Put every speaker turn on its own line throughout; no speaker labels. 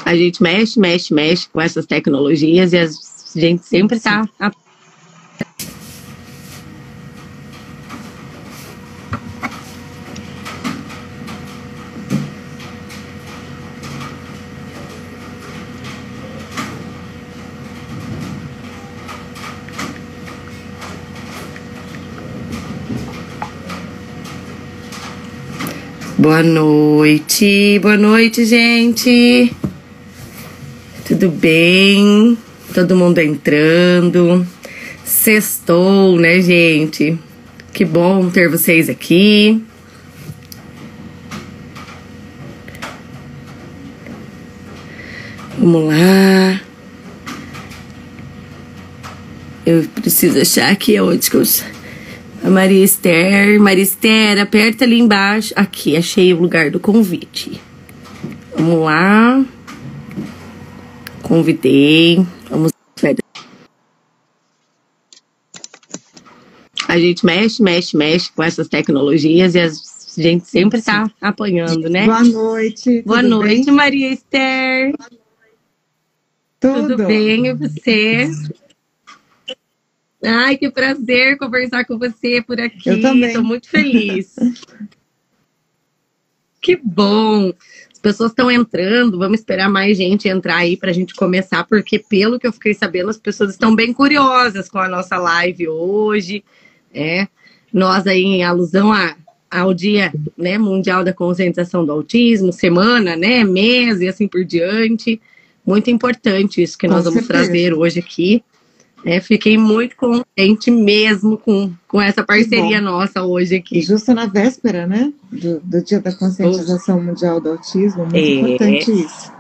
A gente mexe com essas tecnologias e a gente sempre está. Boa noite, gente. Tudo bem? Todo mundo entrando. Sextou, né, gente? Que bom ter vocês aqui. Vamos lá. Eu preciso achar aqui onde que eu... A Maria Esther, aperta ali embaixo. Aqui, achei o lugar do convite. Vamos lá. Convidei. Vamos. A gente mexe com essas tecnologias e a gente sempre está apanhando, né?
Boa noite.
Boa noite, bem? Maria Esther.
Tudo
bem, e você? Ai, que prazer conversar com você por aqui.
Eu também.
Estou muito feliz. Que bom. As pessoas estão entrando. Vamos esperar mais gente entrar aí para a gente começar, porque pelo que eu fiquei sabendo, as pessoas estão bem curiosas com a nossa live hoje. Nós aí em alusão ao Dia, né, Mundial da Conscientização do Autismo, semana, né, mês e assim por diante. Muito importante isso que nós vamos trazer hoje aqui. Fiquei muito contente mesmo com essa parceria nossa hoje aqui.
Justo na véspera, né? Do Dia da Conscientização Mundial do Autismo. Muito importante isso.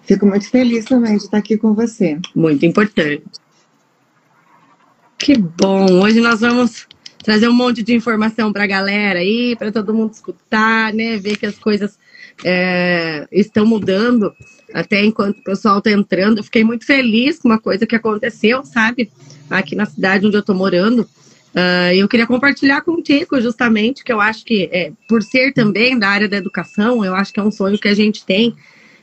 Fico muito feliz também de estar aqui com você.
Muito importante. Que bom! Hoje nós vamos trazer um monte de informação para a galera aí, para todo mundo escutar, né? Ver que as coisas estão mudando. Até enquanto o pessoal está entrando, eu fiquei muito feliz com uma coisa que aconteceu, sabe? Aqui na cidade onde eu estou morando. Eu queria compartilhar contigo, justamente, que eu acho que, por ser também da área da educação, eu acho que é um sonho que a gente tem.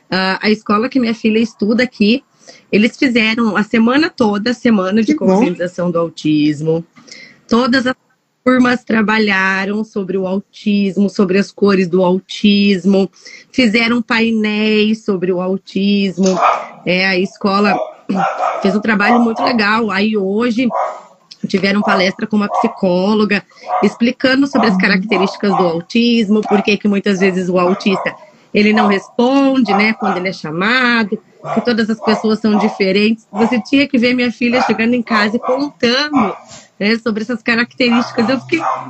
A escola que minha filha estuda aqui, eles fizeram a semana toda, semana de conscientização do autismo. Todas as turmas trabalharam sobre o autismo, sobre as cores do autismo, fizeram painéis sobre o autismo. A escola fez um trabalho muito legal. Aí hoje tiveram palestra com uma psicóloga explicando sobre as características do autismo, por que muitas vezes o autista ele não responde, né, quando ele é chamado, que todas as pessoas são diferentes. Você tinha que ver minha filha chegando em casa e contando, né, sobre essas características.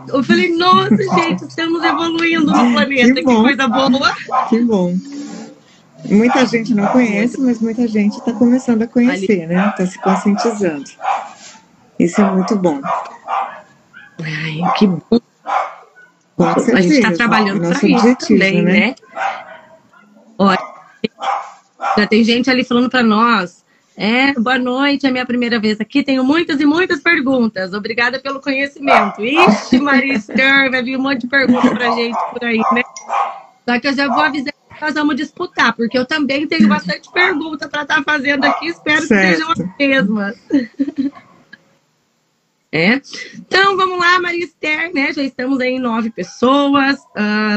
Eu falei, nossa, gente, estamos evoluindo no planeta, que coisa boa.
Que bom. Muita gente não conhece, mas muita gente está começando a conhecer, né? Está se conscientizando. Isso é muito bom.
Ai, que bom.
Com certeza.
A gente está trabalhando para isso também, né? Olha, já tem gente ali falando para nós. Boa noite, é a minha primeira vez aqui. Tenho muitas e muitas perguntas. Obrigada pelo conhecimento. Ixi, Maria Esther, vai vir um monte de perguntas pra gente por aí, né? Só que eu já vou avisar que nós vamos disputar, porque eu também tenho bastante pergunta para estar fazendo aqui. Espero que sejam as mesmas. Então, vamos lá, Maria Esther, né? Já estamos aí em 9 pessoas.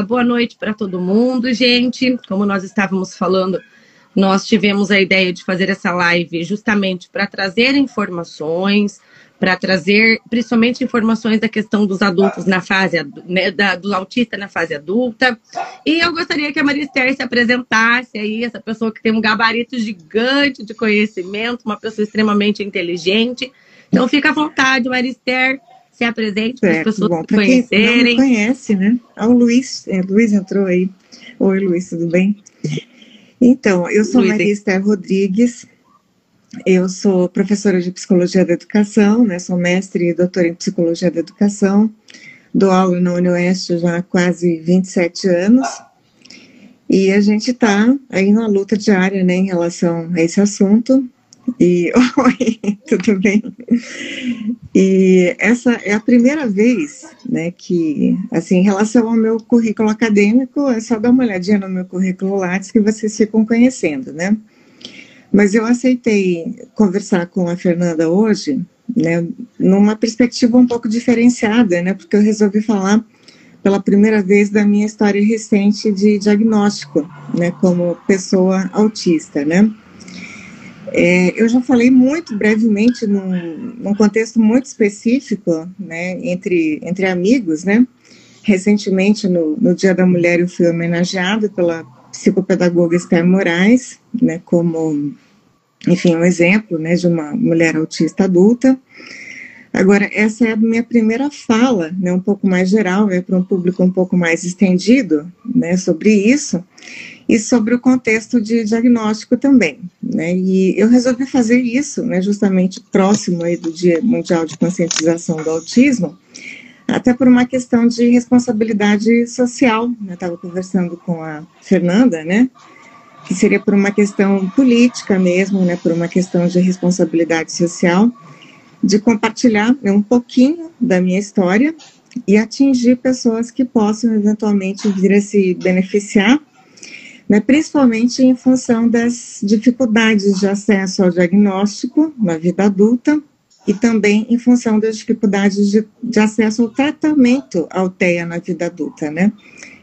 Boa noite para todo mundo, gente. Como nós estávamos falando, nós tivemos a ideia de fazer essa live justamente para trazer informações, para trazer principalmente informações da questão dos adultos na fase, né, do autista na fase adulta. E eu gostaria que a Maria Esther se apresentasse aí, essa pessoa que tem um gabarito gigante de conhecimento, uma pessoa extremamente inteligente. Então, fica à vontade, Maria Esther, se apresente para as pessoas conhecerem.
Quem não me conhece, né? O Luiz, Luiz entrou aí. Oi, Luiz, tudo bem? Então, eu sou Maria Esther Rodrigues, eu sou professora de Psicologia da Educação, né? Sou mestre e doutora em Psicologia da Educação, dou aula na UniOeste já há quase 27 anos, e a gente está aí numa luta diária, né, em relação a esse assunto. Oi, tudo bem? E essa é a primeira vez, né, que, assim, em relação ao meu currículo acadêmico, é só dar uma olhadinha no meu currículo Lattes que vocês ficam conhecendo, né? Mas eu aceitei conversar com a Fernanda hoje, né, numa perspectiva um pouco diferenciada, né, porque eu resolvi falar pela primeira vez da minha história recente de diagnóstico, né, como pessoa autista, né. Eu já falei muito brevemente num contexto muito específico, né, entre amigos, né. Recentemente, no Dia da Mulher, eu fui homenageada pela psicopedagoga Esther Moraes, né, como, enfim, um exemplo, né, de uma mulher autista adulta. Agora, essa é a minha primeira fala, né, um pouco mais geral, para um público um pouco mais estendido, né, sobre isso, e sobre o contexto de diagnóstico também, né, e eu resolvi fazer isso, né, justamente próximo aí do Dia Mundial de Conscientização do Autismo, até por uma questão de responsabilidade social, eu estava conversando com a Fernanda, né, que seria por uma questão política mesmo, né, por uma questão de responsabilidade social, de compartilhar, né, um pouquinho da minha história e atingir pessoas que possam eventualmente vir a se beneficiar, né, principalmente em função das dificuldades de acesso ao diagnóstico na vida adulta e também em função das dificuldades de acesso ao tratamento ao TEA na vida adulta, né,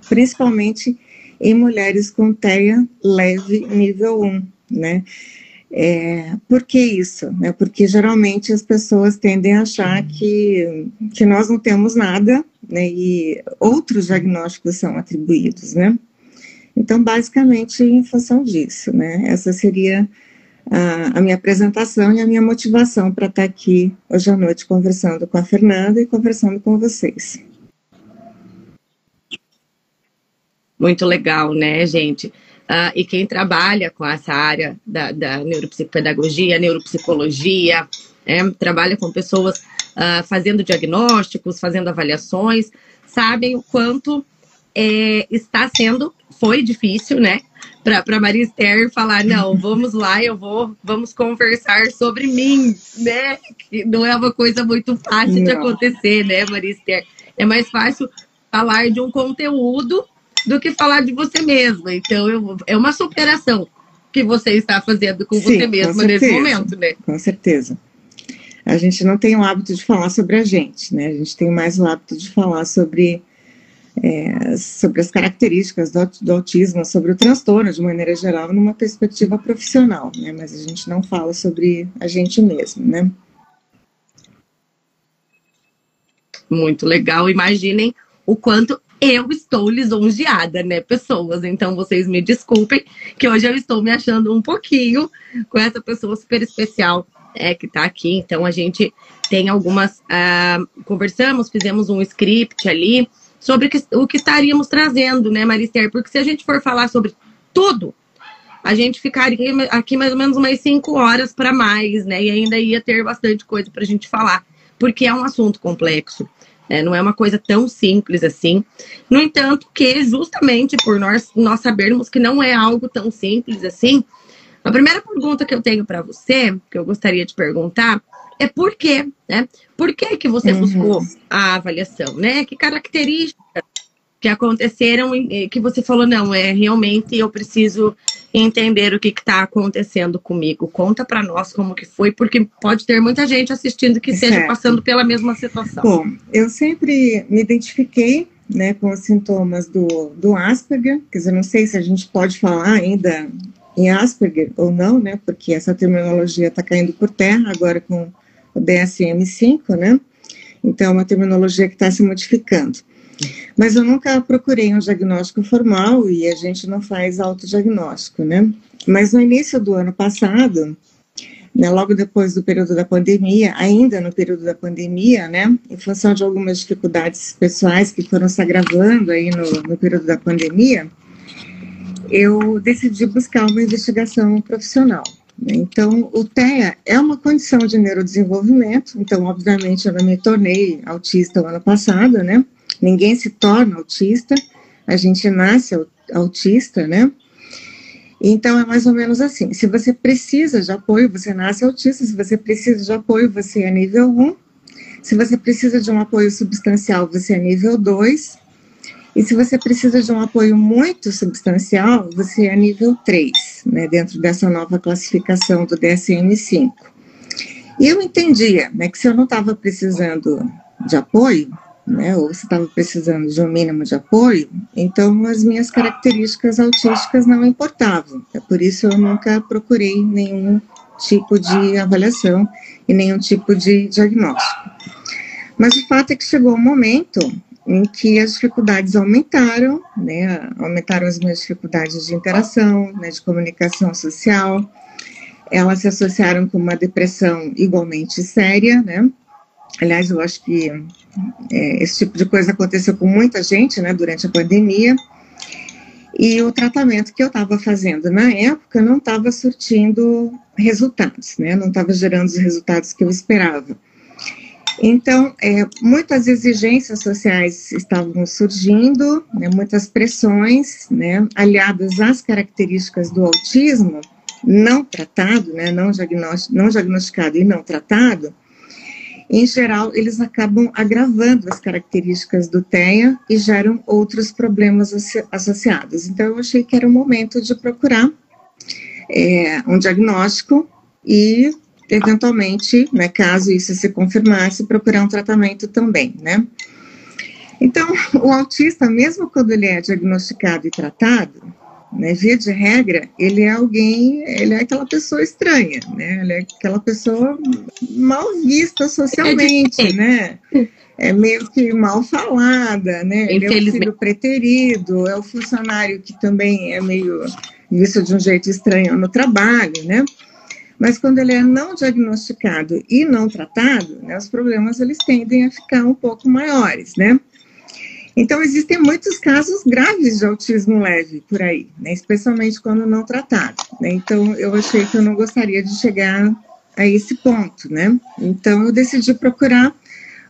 principalmente em mulheres com TEA leve nível 1, né. Por que isso? Né? Porque geralmente as pessoas tendem a achar que nós não temos nada, né, e outros diagnósticos são atribuídos, né? Então, basicamente, em função disso, né? Essa seria a minha apresentação e a minha motivação para estar aqui hoje à noite conversando com a Fernanda e conversando com vocês.
Muito legal, né, gente? E quem trabalha com essa área da neuropsicopedagogia, neuropsicologia, trabalha com pessoas fazendo diagnósticos, fazendo avaliações, sabem o quanto foi difícil, né, para Maria Esther falar, não, vamos lá, vamos conversar sobre mim, né, que não é uma coisa muito fácil de acontecer, né, Maria Esther? É mais fácil falar de um conteúdo do que falar de você mesma. Então, é uma superação que você está fazendo com você mesma nesse momento, né?
Com certeza. A gente não tem o hábito de falar sobre a gente, né? A gente tem mais o hábito de falar sobre as características do autismo, sobre o transtorno, de maneira geral, numa perspectiva profissional, né? Mas a gente não fala sobre a gente mesmo, né?
Muito legal. Imaginem o quanto eu estou lisonjeada, né, pessoas? Então, vocês me desculpem que hoje eu estou me achando um pouquinho com essa pessoa super especial que tá aqui. Então, a gente tem algumas... conversamos, fizemos um script ali sobre o que estaríamos trazendo, né, Maria Esther? Porque se a gente for falar sobre tudo, a gente ficaria aqui mais ou menos umas 5 horas para mais, né? E ainda ia ter bastante coisa para a gente falar, porque é um assunto complexo. Não é uma coisa tão simples assim. No entanto, que justamente por nós sabermos que não é algo tão simples assim, a primeira pergunta que eu tenho para você, que eu gostaria de perguntar, é por quê, né? Por que você buscou a avaliação, né? Que características que aconteceram que você falou, não, realmente eu preciso entender o que está acontecendo comigo. Conta para nós como que foi, porque pode ter muita gente assistindo que esteja passando pela mesma situação.
Bom, eu sempre me identifiquei, né, com os sintomas do Asperger, quer dizer, não sei se a gente pode falar ainda em Asperger ou não, né, porque essa terminologia está caindo por terra agora com o DSM-5, né, então é uma terminologia que está se modificando. Mas eu nunca procurei um diagnóstico formal e a gente não faz autodiagnóstico, né? Mas no início do ano passado, né, logo depois do período da pandemia, ainda no período da pandemia, né, em função de algumas dificuldades pessoais que foram se agravando aí no período da pandemia, eu decidi buscar uma investigação profissional. Então, o TEA é uma condição de neurodesenvolvimento, então, obviamente, eu não me tornei autista o ano passado, né? Ninguém se torna autista, a gente nasce autista, né? Então, é mais ou menos assim, se você precisa de apoio, você nasce autista, se você precisa de apoio, você é nível 1, se você precisa de um apoio substancial, você é nível 2, e se você precisa de um apoio muito substancial, você é nível 3, né, dentro dessa nova classificação do DSM-5. E eu entendia, né, que se eu não estava precisando de apoio, né, ou se estava precisando de um mínimo de apoio, então as minhas características autísticas não importavam. É por isso eu nunca procurei nenhum tipo de avaliação e nenhum tipo de diagnóstico. Mas o fato é que chegou um momento em que as dificuldades aumentaram, né, aumentaram as minhas dificuldades de interação, né, de comunicação social. Elas se associaram com uma depressão igualmente séria, né? Aliás, eu acho que esse tipo de coisa aconteceu com muita gente, né, durante a pandemia. E o tratamento que eu estava fazendo na época não estava surtindo resultados, né? Não estava gerando os resultados que eu esperava. Então, muitas exigências sociais estavam surgindo, né, muitas pressões, né, aliadas às características do autismo não tratado, né, não diagnosticado e não tratado. Em geral, eles acabam agravando as características do TEA e geram outros problemas associados. Então, eu achei que era o momento de procurar um diagnóstico e, eventualmente, né, caso isso se confirmasse, procurar um tratamento também, né? Então, o autista, mesmo quando ele é diagnosticado e tratado, né, via de regra, ele é aquela pessoa estranha, né? Ele é aquela pessoa mal vista socialmente, né? É meio que mal falada, né? Ele é o filho preterido, é o funcionário que também é meio visto de um jeito estranho no trabalho, né? Mas quando ele é não diagnosticado e não tratado, né, os problemas eles tendem a ficar um pouco maiores, né? Então, existem muitos casos graves de autismo leve por aí, né, especialmente quando não tratado, né? Então, eu achei que eu não gostaria de chegar a esse ponto, né? Então, eu decidi procurar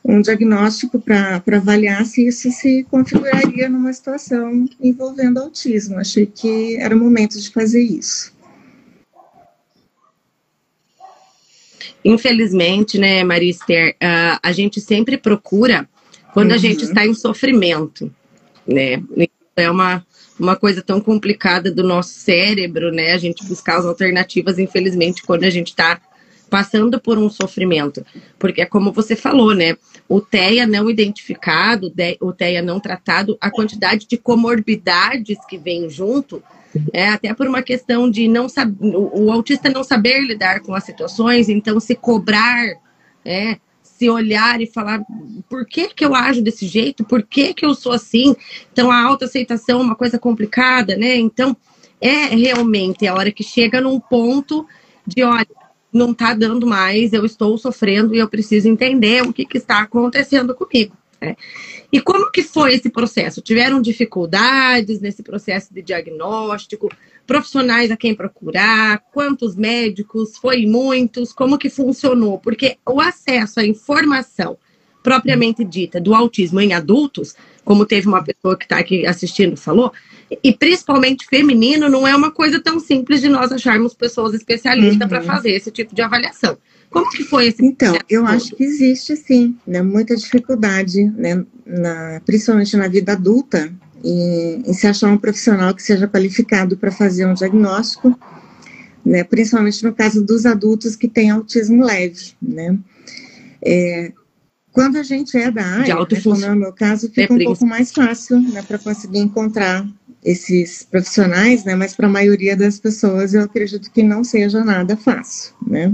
um diagnóstico para avaliar se isso se configuraria numa situação envolvendo autismo. Achei que era o momento de fazer isso.
Infelizmente, né, Maria Esther, a gente sempre procura quando a gente está em sofrimento, né? É uma coisa tão complicada do nosso cérebro, né? A gente buscar as alternativas, infelizmente, quando a gente está passando por um sofrimento. Porque é como você falou, né? O TEA não identificado, o TEA não tratado, a quantidade de comorbidades que vem junto, até por uma questão de não saber, o autista não saber lidar com as situações, então se cobrar, se olhar e falar por que eu ajo desse jeito, por que eu sou assim. Então a autoaceitação é uma coisa complicada, né? Então realmente a hora que chega num ponto de, olha, não tá dando mais, eu estou sofrendo e eu preciso entender o que está acontecendo comigo. E como que foi esse processo? Tiveram dificuldades nesse processo de diagnóstico? Profissionais a quem procurar? Quantos médicos? Foi muitos? Como que funcionou? Porque o acesso à informação propriamente dita do autismo em adultos, como teve uma pessoa que está aqui assistindo falou, e principalmente feminino, não é uma coisa tão simples de nós acharmos pessoas especialistas para fazer esse tipo de avaliação. Como que foi esse
Então, eu acho que existe, sim, né, muita dificuldade, né, principalmente na vida adulta, em se achar um profissional que seja qualificado para fazer um diagnóstico, né, principalmente no caso dos adultos que têm autismo leve, né. Quando a gente é da área, né, como é o meu caso, fica um pouco mais fácil, né, para conseguir encontrar esses profissionais, né, mas para a maioria das pessoas eu acredito que não seja nada fácil, né.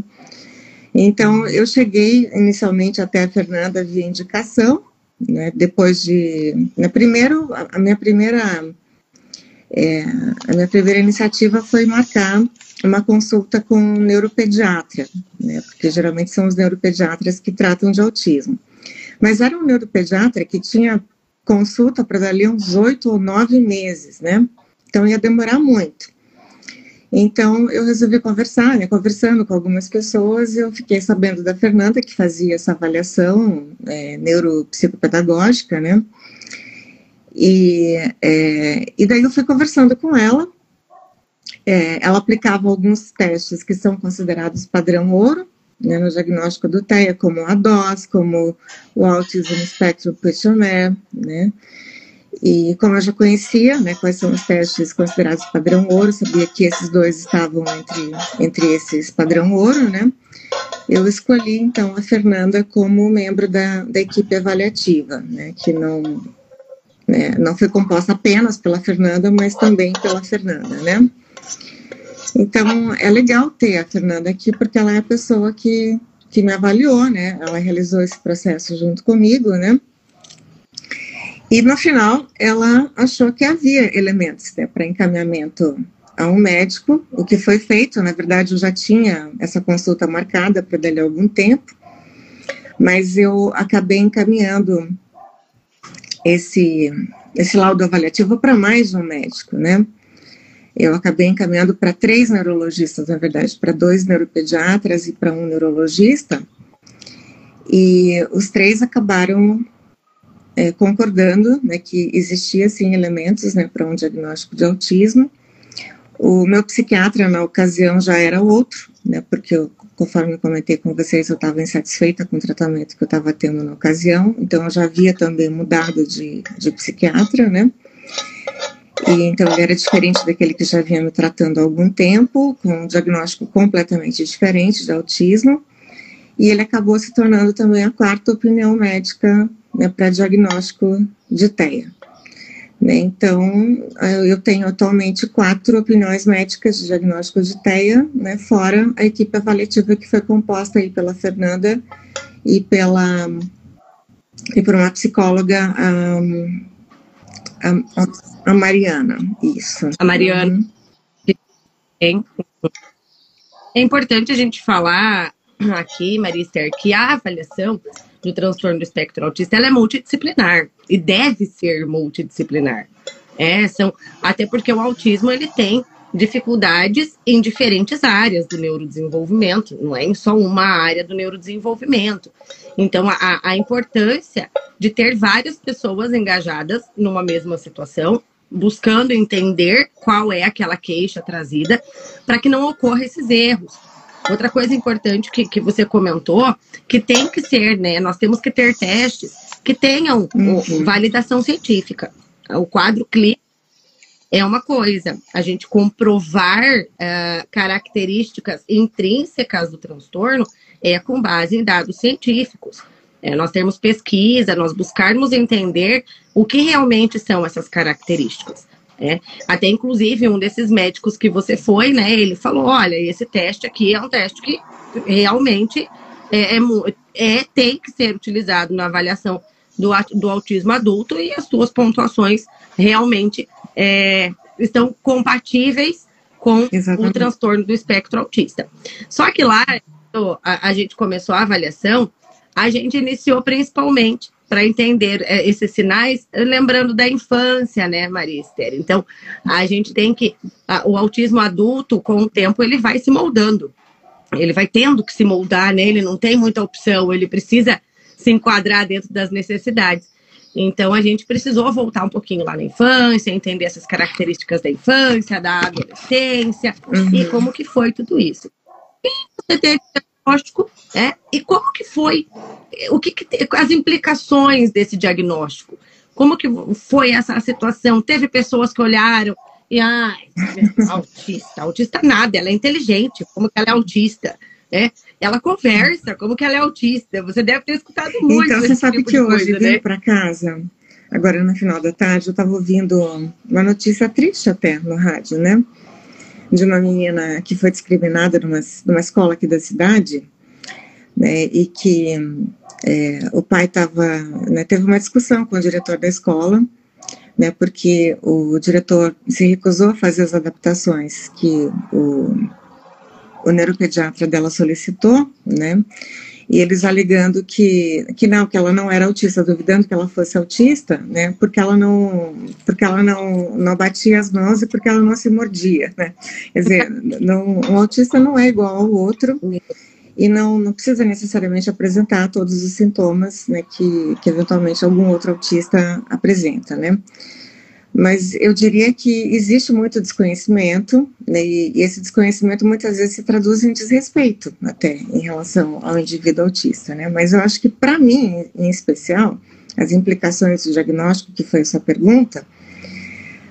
Então, eu cheguei inicialmente até a Fernanda via indicação, né, depois de... Primeiro, a minha primeira iniciativa foi marcar uma consulta com um neuropediatra, né, porque geralmente são os neuropediatras que tratam de autismo. Mas era um neuropediatra que tinha consulta para dali uns 8 ou 9 meses, né? Então ia demorar muito. Então, eu resolvi conversar, né, conversando com algumas pessoas, eu fiquei sabendo da Fernanda, que fazia essa avaliação neuropsicopedagógica, né, e daí eu fui conversando com ela, ela aplicava alguns testes que são considerados padrão ouro, né, no diagnóstico do TEA, como a DOS, como o Autism Spectrum Questionnaire, né, E como eu já conhecia, né, quais são os testes considerados padrão ouro, sabia que esses dois estavam entre esses padrão ouro, né, eu escolhi, então, a Fernanda como membro da equipe avaliativa, né, que não foi composta apenas pela Fernanda, mas também pela Fernanda, né. Então, é legal ter a Fernanda aqui, porque ela é a pessoa que me avaliou, né, ela realizou esse processo junto comigo, né. E no final, ela achou que havia elementos, né, para encaminhamento a um médico, o que foi feito. Na verdade, eu já tinha essa consulta marcada para dali a algum tempo, mas eu acabei encaminhando esse laudo avaliativo para mais de um médico, né? Eu acabei encaminhando para 3 neurologistas, na verdade, para 2 neuropediatras e para um neurologista, e os 3 acabaram concordando, né, que existia, sim, elementos, né, para um diagnóstico de autismo. O meu psiquiatra, na ocasião, já era outro, né, porque conforme eu comentei com vocês, eu estava insatisfeita com o tratamento que eu estava tendo na ocasião, então eu já havia também mudado de psiquiatra, né, e então ele era diferente daquele que já vinha me tratando há algum tempo, com um diagnóstico completamente diferente de autismo, e ele acabou se tornando também a 4ª opinião médica, né, para diagnóstico de TEA. Né, então, eu tenho atualmente 4 opiniões médicas de diagnóstico de TEA, né, fora a equipe avaliativa que foi composta aí pela Fernanda e por uma psicóloga, a Mariana, isso.
A Mariana. É importante a gente falar aqui, Maria Esther, que a avaliação do transtorno do espectro autista, ela é multidisciplinar e deve ser multidisciplinar. Até porque o autismo, ele tem dificuldades em diferentes áreas do neurodesenvolvimento, não é em só uma área do neurodesenvolvimento. Então, a importância de ter várias pessoas engajadas numa mesma situação, buscando entender qual é aquela queixa trazida, para que não ocorra esses erros. Outra coisa importante que você comentou, que tem que ser, né, nós temos que ter testes que tenham validação científica. O quadro clínico é uma coisa, a gente comprovar características intrínsecas do transtorno é com base em dados científicos. Nós temos pesquisa, nós buscarmos entender o que realmente são essas características. Até inclusive um desses médicos que você foi, né, ele falou, olha, esse teste aqui é um teste que realmente tem que ser utilizado na avaliação do autismo adulto, e as suas pontuações realmente estão compatíveis com o transtorno do espectro autista. Só que lá, a gente começou a avaliação, a gente iniciou principalmente para entender esses sinais, lembrando da infância, né, Maria Esther? Então, a gente tem que... o autismo adulto, com o tempo, ele vai se moldando. Ele vai tendo que se moldar, né? Ele não tem muita opção, ele precisa se enquadrar dentro das necessidades. Então, a gente precisou voltar um pouquinho lá na infância, entender essas características da infância, da adolescência, e como que foi tudo isso. E você teve diagnóstico, e como que foi, as implicações desse diagnóstico, como que foi essa situação? Teve pessoas que olharam e, autista nada, ela é inteligente, como que ela é autista? Ela conversa, como que ela é autista? Você deve ter escutado muito.
Então, você sabe que hoje, vindo para casa, agora no final da tarde, eu estava ouvindo uma notícia triste até no rádio, né? De uma menina que foi discriminada numa escola aqui da cidade, né, e que o pai teve uma discussão com o diretor da escola, né, porque o diretor se recusou a fazer as adaptações que o neuropediatra dela solicitou, né, e eles alegando que ela não era autista, duvidando que ela fosse autista, né, porque ela não batia as mãos e porque ela não se mordia, né, quer dizer, um autista não é igual ao outro e não precisa necessariamente apresentar todos os sintomas, né, que eventualmente algum outro autista apresenta, né. Mas eu diria que existe muito desconhecimento, né, e esse desconhecimento muitas vezes se traduz em desrespeito até em relação ao indivíduo autista, né, mas eu acho que para mim, em especial, as implicações do diagnóstico, que foi a sua pergunta,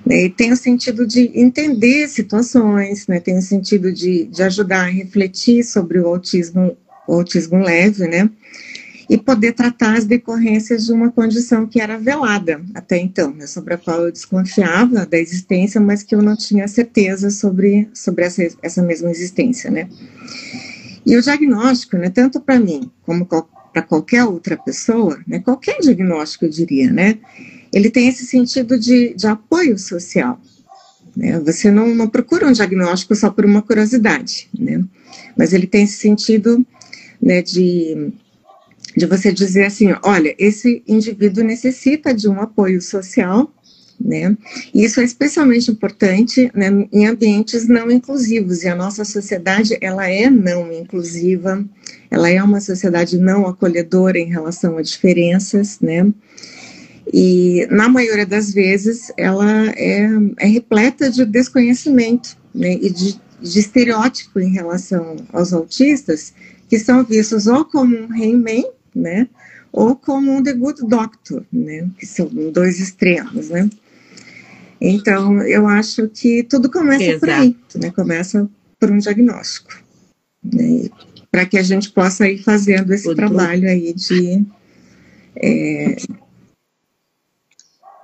né, e tem o sentido de entender situações, né, tem o sentido de ajudar a refletir sobre o autismo leve, né, e poder tratar as decorrências de uma condição que era velada até então, né, sobre a qual eu desconfiava da existência, mas que eu não tinha certeza sobre essa mesma existência, né. E o diagnóstico, né, tanto para mim como para qualquer outra pessoa, né, qualquer diagnóstico, eu diria, né, ele tem esse sentido de apoio social, né, você não procura um diagnóstico só por uma curiosidade, né, mas ele tem esse sentido, né, de você dizer assim, olha, esse indivíduo necessita de um apoio social, né, e isso é especialmente importante, né, em ambientes não inclusivos, e a nossa sociedade, ela é não inclusiva, ela é uma sociedade não acolhedora em relação a diferenças, né, e na maioria das vezes ela é repleta de desconhecimento, né, e de estereótipo em relação aos autistas, que são vistos ou como um He-Man, né, ou como um The Good Doctor, né, que são dois extremos, né. Então, eu acho que tudo começa por aí, né, começa por um diagnóstico, né, para que a gente possa ir fazendo esse trabalho aí de...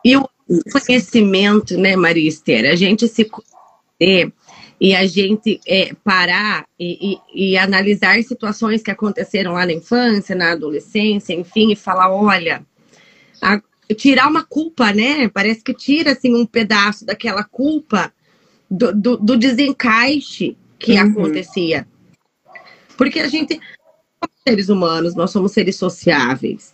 E o conhecimento, né, Maria Esther, a gente se conhecer e a gente parar e analisar situações que aconteceram lá na infância, na adolescência, enfim, e falar, olha, tirar uma culpa, né? Parece que tira assim um pedaço daquela culpa do desencaixe que acontecia. Porque a gente, como seres humanos, nós somos seres sociáveis.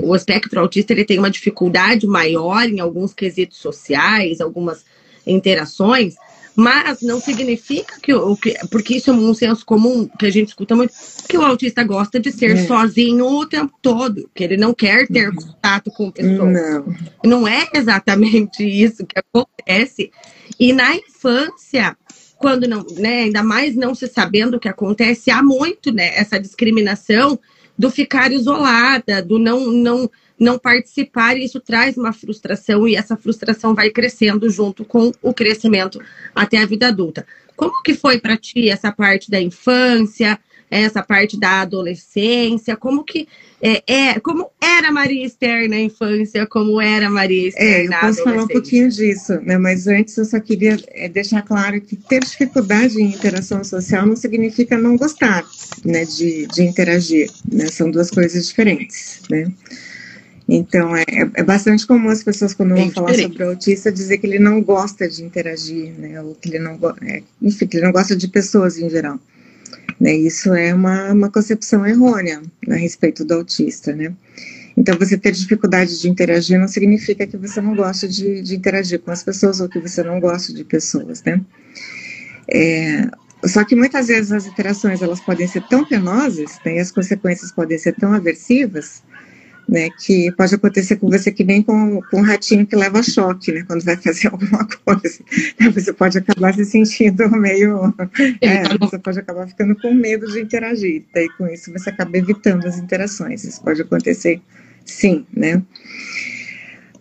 O espectro autista ele tem uma dificuldade maior em alguns quesitos sociais, algumas interações, mas não significa porque isso é um senso comum que a gente escuta muito, que o autista gosta de ser sozinho o tempo todo, que ele não quer ter contato com pessoas. Não é exatamente isso que acontece. E na infância, quando não, né, ainda mais não se sabendo o que acontece, há muito, né, essa discriminação do ficar isolada, do não participar, e isso traz uma frustração, e essa frustração vai crescendo junto com o crescimento até a vida adulta. Como que foi para ti essa parte da infância, essa parte da adolescência? Como que como era Maria Esther na infância, como era Maria Esther na adolescência?
Eu posso falar um pouquinho disso, né? Mas antes eu só queria deixar claro que ter dificuldade em interação social não significa não gostar, né, de interagir, né? São duas coisas diferentes, né? Então, é bastante comum as pessoas, quando vão falar sobre o autista, dizer que ele não gosta de interagir, né, ou que ele não, enfim, que ele não gosta de pessoas em geral. Né, isso é uma concepção errônea a respeito do autista, né. Então, você ter dificuldade de interagir não significa que você não gosta de interagir com as pessoas ou que você não gosta de pessoas, né. Só que muitas vezes as interações, elas podem ser tão penosas, né, e as consequências podem ser tão aversivas, né, que pode acontecer com você que nem com um ratinho que leva choque, né, quando vai fazer alguma coisa. Você pode acabar se sentindo meio... você pode acabar ficando com medo de interagir, daí com isso você acaba evitando as interações. Isso pode acontecer, sim, né.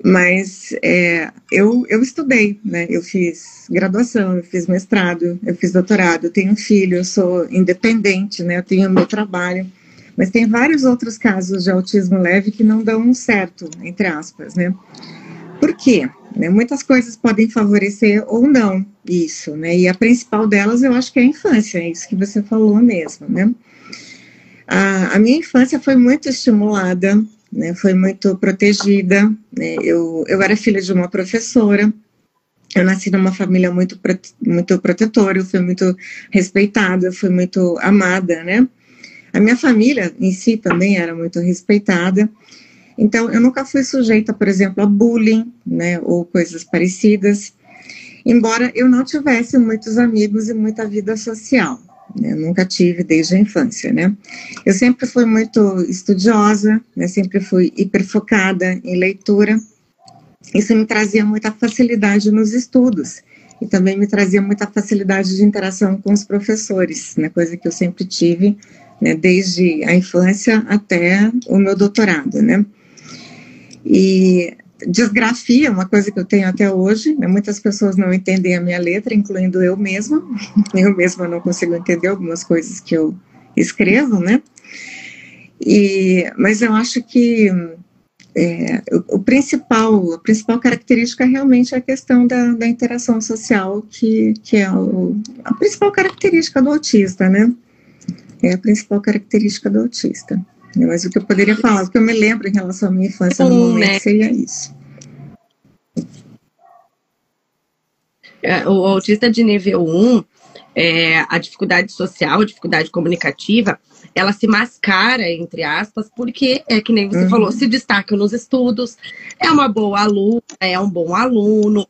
Mas eu estudei, né, eu fiz graduação, eu fiz mestrado, eu fiz doutorado, eu tenho um filho, eu sou independente, né, eu tenho meu trabalho. Mas tem vários outros casos de autismo leve que não dão certo, entre aspas, né? Por quê? Muitas coisas podem favorecer ou não isso, né? E a principal delas eu acho que é a infância, é isso que você falou mesmo, né? A minha infância foi muito estimulada, né? Foi muito protegida, né? Eu era filha de uma professora, eu nasci numa família muito protetora, eu fui muito respeitada, eu fui muito amada, né? A minha família em si também era muito respeitada, então eu nunca fui sujeita, por exemplo, a bullying, né, ou coisas parecidas, embora eu não tivesse muitos amigos e muita vida social, né, nunca tive desde a infância, né. Eu sempre fui muito estudiosa, né, sempre fui hiperfocada em leitura, isso me trazia muita facilidade nos estudos, e também me trazia muita facilidade de interação com os professores, né, coisa que eu sempre tive, né, desde a infância até o meu doutorado, né. E disgrafia é uma coisa que eu tenho até hoje, né? Muitas pessoas não entendem a minha letra, incluindo eu mesma. Eu mesma não consigo entender algumas coisas que eu escrevo, né? Mas eu acho que a principal característica realmente é a questão da interação social, que é a principal característica do autista, né? É a principal característica do autista. Mas o que eu poderia falar, o que eu me lembro em relação à minha infância no momento, né? Seria isso.
O autista de nível 1, a dificuldade social, a dificuldade comunicativa, ela se mascara, entre aspas, porque é que nem você falou, se destaca nos estudos, é uma boa aluna, é um bom aluno,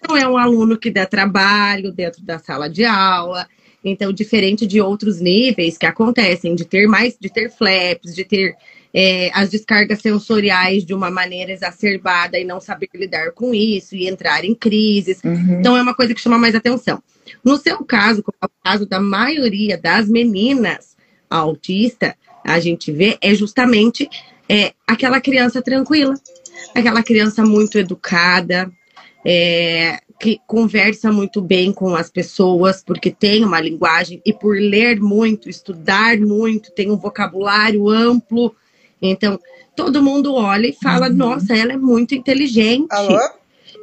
não é um aluno que dá trabalho dentro da sala de aula. Então, diferente de outros níveis que acontecem, de ter flaps, de ter as descargas sensoriais de uma maneira exacerbada e não saber lidar com isso e entrar em crises. Então, é uma coisa que chama mais atenção. No seu caso, como é o caso da maioria das meninas autistas, a gente vê justamente aquela criança tranquila, aquela criança muito educada, que conversa muito bem com as pessoas, porque tem uma linguagem, e por ler muito, estudar muito, tem um vocabulário amplo. Então, todo mundo olha e fala, nossa, ela é muito inteligente.
Alô?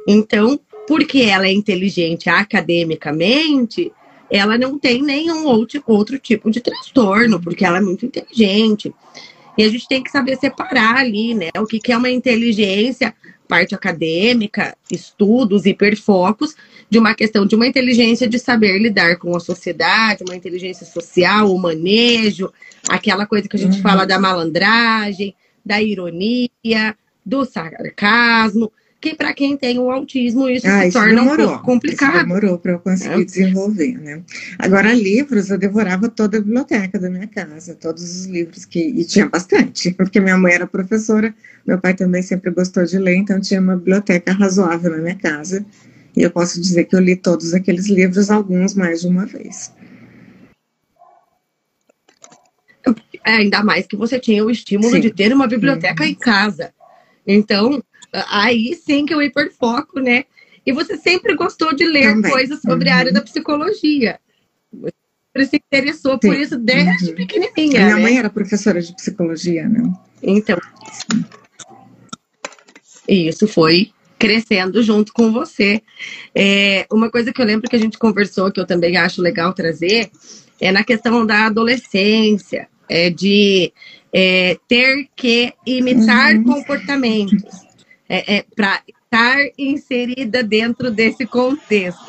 Então, porque ela é inteligente academicamente, ela não tem nenhum outro tipo de transtorno, porque ela é muito inteligente. E a gente tem que saber separar ali, né? O que é uma inteligência, parte acadêmica, estudos, hiperfocos, de uma questão de uma inteligência de saber lidar com a sociedade, uma inteligência social, o manejo, aquela coisa que a gente fala da malandragem, da ironia, do sarcasmo, que para quem tem o autismo isso se torna um pouco complicado.
Isso demorou para eu conseguir desenvolver, né? Agora, livros, eu devorava toda a biblioteca da minha casa, todos os livros e tinha bastante, porque minha mãe era professora, meu pai também sempre gostou de ler, então tinha uma biblioteca razoável na minha casa, e eu posso dizer que eu li todos aqueles livros, alguns mais de uma vez.
Ainda mais que você tinha o estímulo de ter uma biblioteca em casa. Então, aí sim que é o hiperfoco, né? E você sempre gostou de ler coisas sobre a área da psicologia. Você se interessou por isso desde pequenininha,
Minha mãe era professora de psicologia, né?
Então, isso foi crescendo junto com você. Uma coisa que eu lembro que a gente conversou, que eu também acho legal trazer, é na questão da adolescência, de ter que imitar comportamentos, para estar inserida dentro desse contexto.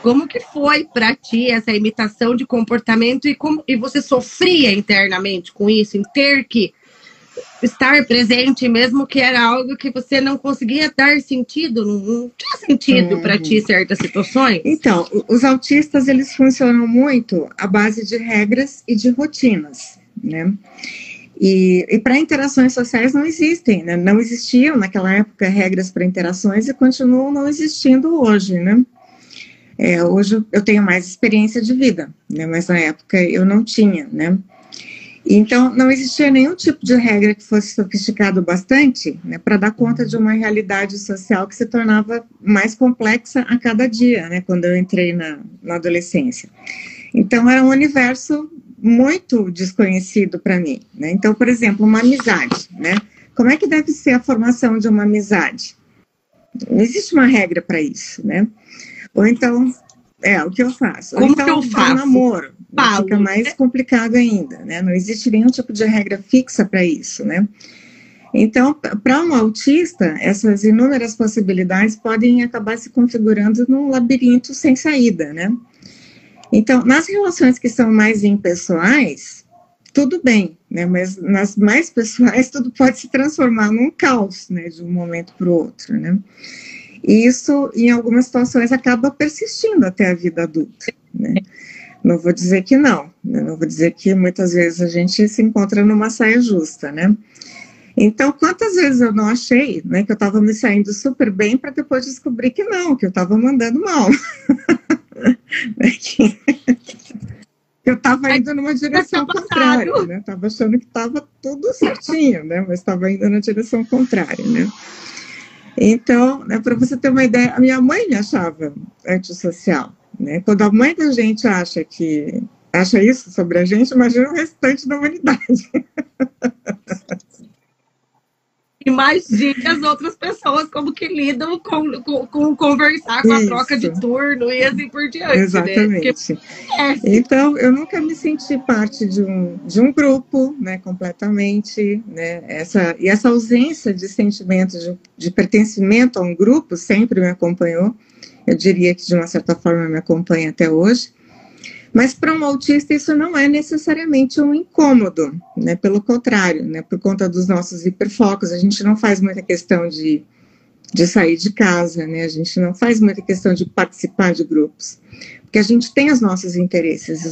Como que foi para ti essa imitação de comportamento e você sofria internamente com isso, em ter que estar presente, mesmo que era algo que você não conseguia dar sentido, não tinha sentido para ti certas situações?
Então, os autistas, eles funcionam muito à base de regras e de rotinas, né? E para interações sociais não existem, né? Não existiam naquela época regras para interações e continuam não existindo hoje, né? Hoje eu tenho mais experiência de vida, né? Mas na época eu não tinha, né? Então, não existia nenhum tipo de regra que fosse sofisticado bastante, né, para dar conta de uma realidade social que se tornava mais complexa a cada dia, né, quando eu entrei na adolescência. Então, era um universo muito desconhecido para mim, né? Então, por exemplo, uma amizade, né? Como é que deve ser a formação de uma amizade? Não existe uma regra para isso, né? Ou então, o que eu faço?
Como
ou então,
que eu faço?
Um namoro. Fica mais complicado ainda, né? Não existe nenhum tipo de regra fixa para isso, né? Então, para um autista, essas inúmeras possibilidades podem acabar se configurando num labirinto sem saída, né? Então, nas relações que são mais impessoais, tudo bem, né? Mas nas mais pessoais, tudo pode se transformar num caos, né? De um momento para o outro, né? E isso, em algumas situações, acaba persistindo até a vida adulta, né? Não vou dizer que não, né? Não vou dizer que muitas vezes a gente se encontra numa saia justa, né? Então, quantas vezes eu não achei, né, que eu estava me saindo super bem para depois descobrir que não, que eu estava mandando mal. Que eu estava indo numa direção contrária, né? Estava achando que estava tudo certinho, né? Mas estava indo na direção contrária, né? Então, né, para você ter uma ideia, a minha mãe me achava antissocial, né? Quando a mãe da gente acha isso sobre a gente, imagina o restante da humanidade.
Imagine as outras pessoas como que lidam com conversar, com a troca de turno e assim por diante.
Exatamente. Né? Porque... Então, eu nunca me senti parte de um grupo, né, completamente, né? Essa ausência de sentimento de pertencimento a um grupo sempre me acompanhou. Eu diria que, de uma certa forma, me acompanha até hoje. Mas para um autista isso não é necessariamente um incômodo, né? Pelo contrário, né? Por conta dos nossos hiperfocos, a gente não faz muita questão de sair de casa, né? A gente não faz muita questão de participar de grupos, porque a gente tem os nossos interesses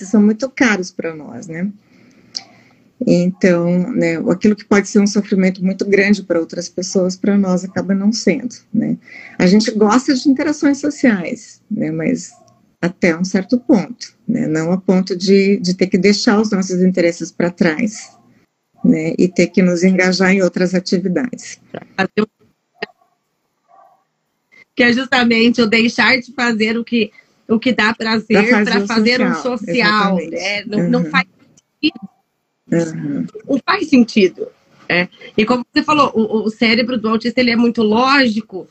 são muito caros para nós, né? Então, né, aquilo que pode ser um sofrimento muito grande para outras pessoas, para nós acaba não sendo, né? A gente gosta de interações sociais, né? Mas até um certo ponto, né? Não a ponto de ter que deixar os nossos interesses para trás, né? E ter que nos engajar em outras atividades.
Que é justamente o deixar de fazer o que dá prazer para fazer um social, né? Não faz sentido. Não faz sentido. Né? E como você falou, o cérebro do autista ele é muito lógico.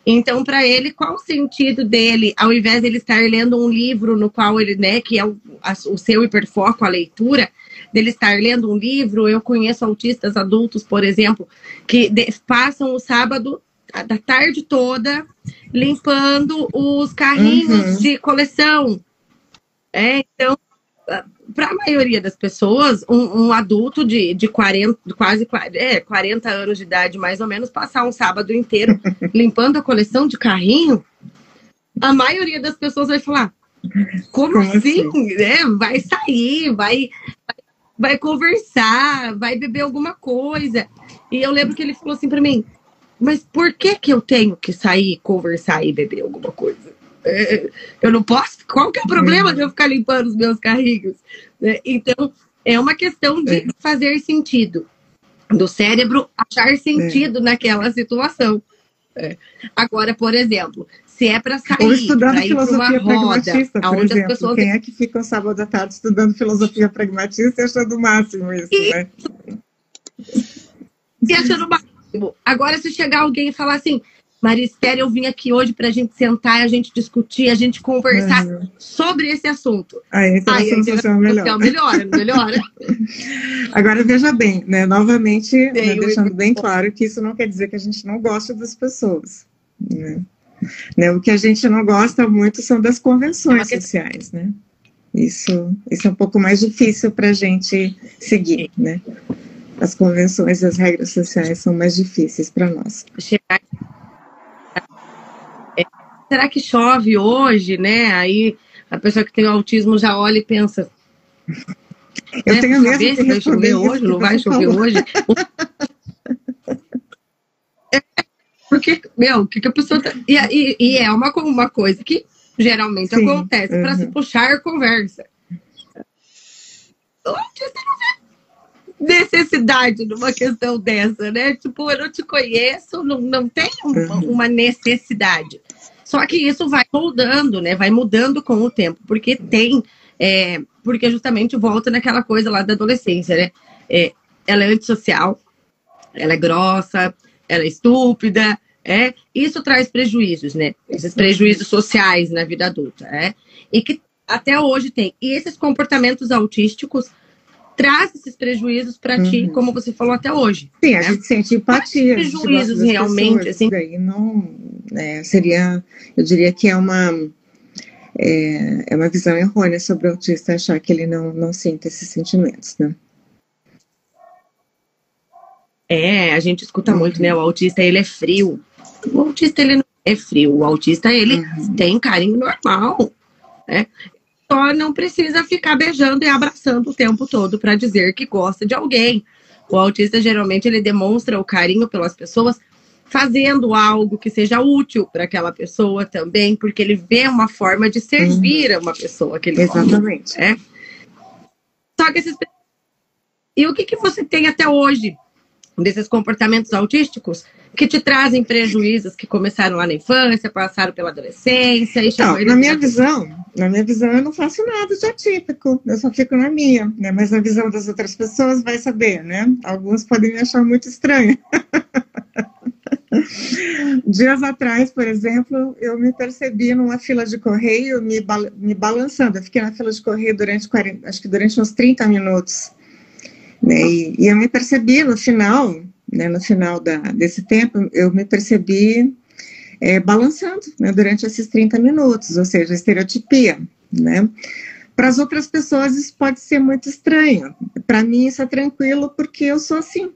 Então, para ele, qual o sentido dele, ao invés de ele estar lendo um livro no qual ele, né, que é o seu hiperfoco, a leitura, dele estar lendo um livro? Eu conheço autistas adultos, por exemplo, que passam o sábado da tarde toda limpando os carrinhos de coleção. Então, para a maioria das pessoas, um adulto de 40 anos de idade, mais ou menos, passar um sábado inteiro limpando a coleção de carrinho, a maioria das pessoas vai falar, como assim? Né? Vai sair, vai conversar, vai beber alguma coisa. E eu lembro que ele falou assim para mim, mas por que eu tenho que sair, conversar e beber alguma coisa? Eu não posso? Qual que é o problema de eu ficar limpando os meus carrinhos? Então, é uma questão de fazer sentido, do cérebro achar sentido naquela situação. Agora, por exemplo, se é para sair,
ou estudando
roda,
filosofia pragmatista, por exemplo. As pessoas... Quem é que fica o sábado à tarde estudando filosofia pragmatista e achando o máximo isso, né?
E achando o máximo. Agora, se chegar alguém e falar assim, Maristéria, eu vim aqui hoje para a gente sentar, a gente discutir, a gente conversar sobre esse assunto.
Aí a interação social
melhora.
Agora, veja bem, né, novamente, né, deixando bem claro que isso não quer dizer que a gente não gosta das pessoas. Né? O que a gente não gosta muito são das convenções sociais, né? Isso é um pouco mais difícil para a gente seguir, né? As convenções e as regras sociais são mais difíceis para nós.
Será que chove hoje, né? Aí a pessoa que tem autismo já olha e pensa...
Eu tenho medo
de vai chover hoje, não vai chover hoje? Porque, o que a pessoa... E é uma coisa que geralmente acontece para se puxar conversa. O autista não vê necessidade numa questão dessa, né? Tipo, eu não te conheço, não tem uma necessidade. Só que isso vai moldando, né? Vai mudando com o tempo, porque porque justamente volta naquela coisa lá da adolescência, né? Ela é antissocial, ela é grossa, ela é estúpida, isso traz prejuízos, né? Esses prejuízos sociais na vida adulta, e que até hoje tem. E esses comportamentos autísticos traz esses prejuízos para ti, como você falou até hoje.
Sim, a gente sente empatia.
Prejuízos realmente, pessoas, assim.
Daí não, seria, eu diria que é uma visão errônea sobre o autista achar que ele não sente esses sentimentos, né?
A gente escuta muito, né? O autista, ele é frio. O autista, ele não é frio. O autista, ele tem carinho normal, né? Só não precisa ficar beijando e abraçando o tempo todo para dizer que gosta de alguém. O autista, geralmente, ele demonstra o carinho pelas pessoas fazendo algo que seja útil para aquela pessoa também, porque ele vê uma forma de servir a uma pessoa que ele
Exatamente.
Só que esses... E o que você tem até hoje desses comportamentos autísticos que te trazem prejuízos que começaram lá na infância, passaram pela adolescência e
então, na minha visão eu não faço nada de atípico, eu só fico na minha, né? Mas a visão das outras pessoas vai saber, né? Alguns podem me achar muito estranha. Dias atrás, por exemplo, eu me percebi numa fila de correio me balançando. Eu fiquei na fila de correio durante uns 30 minutos. Né? E eu me percebi no final, né, desse tempo, eu me percebi balançando, né, durante esses 30 minutos, ou seja, estereotipia. Né? Para as outras pessoas isso pode ser muito estranho. Para mim isso é tranquilo porque eu sou assim.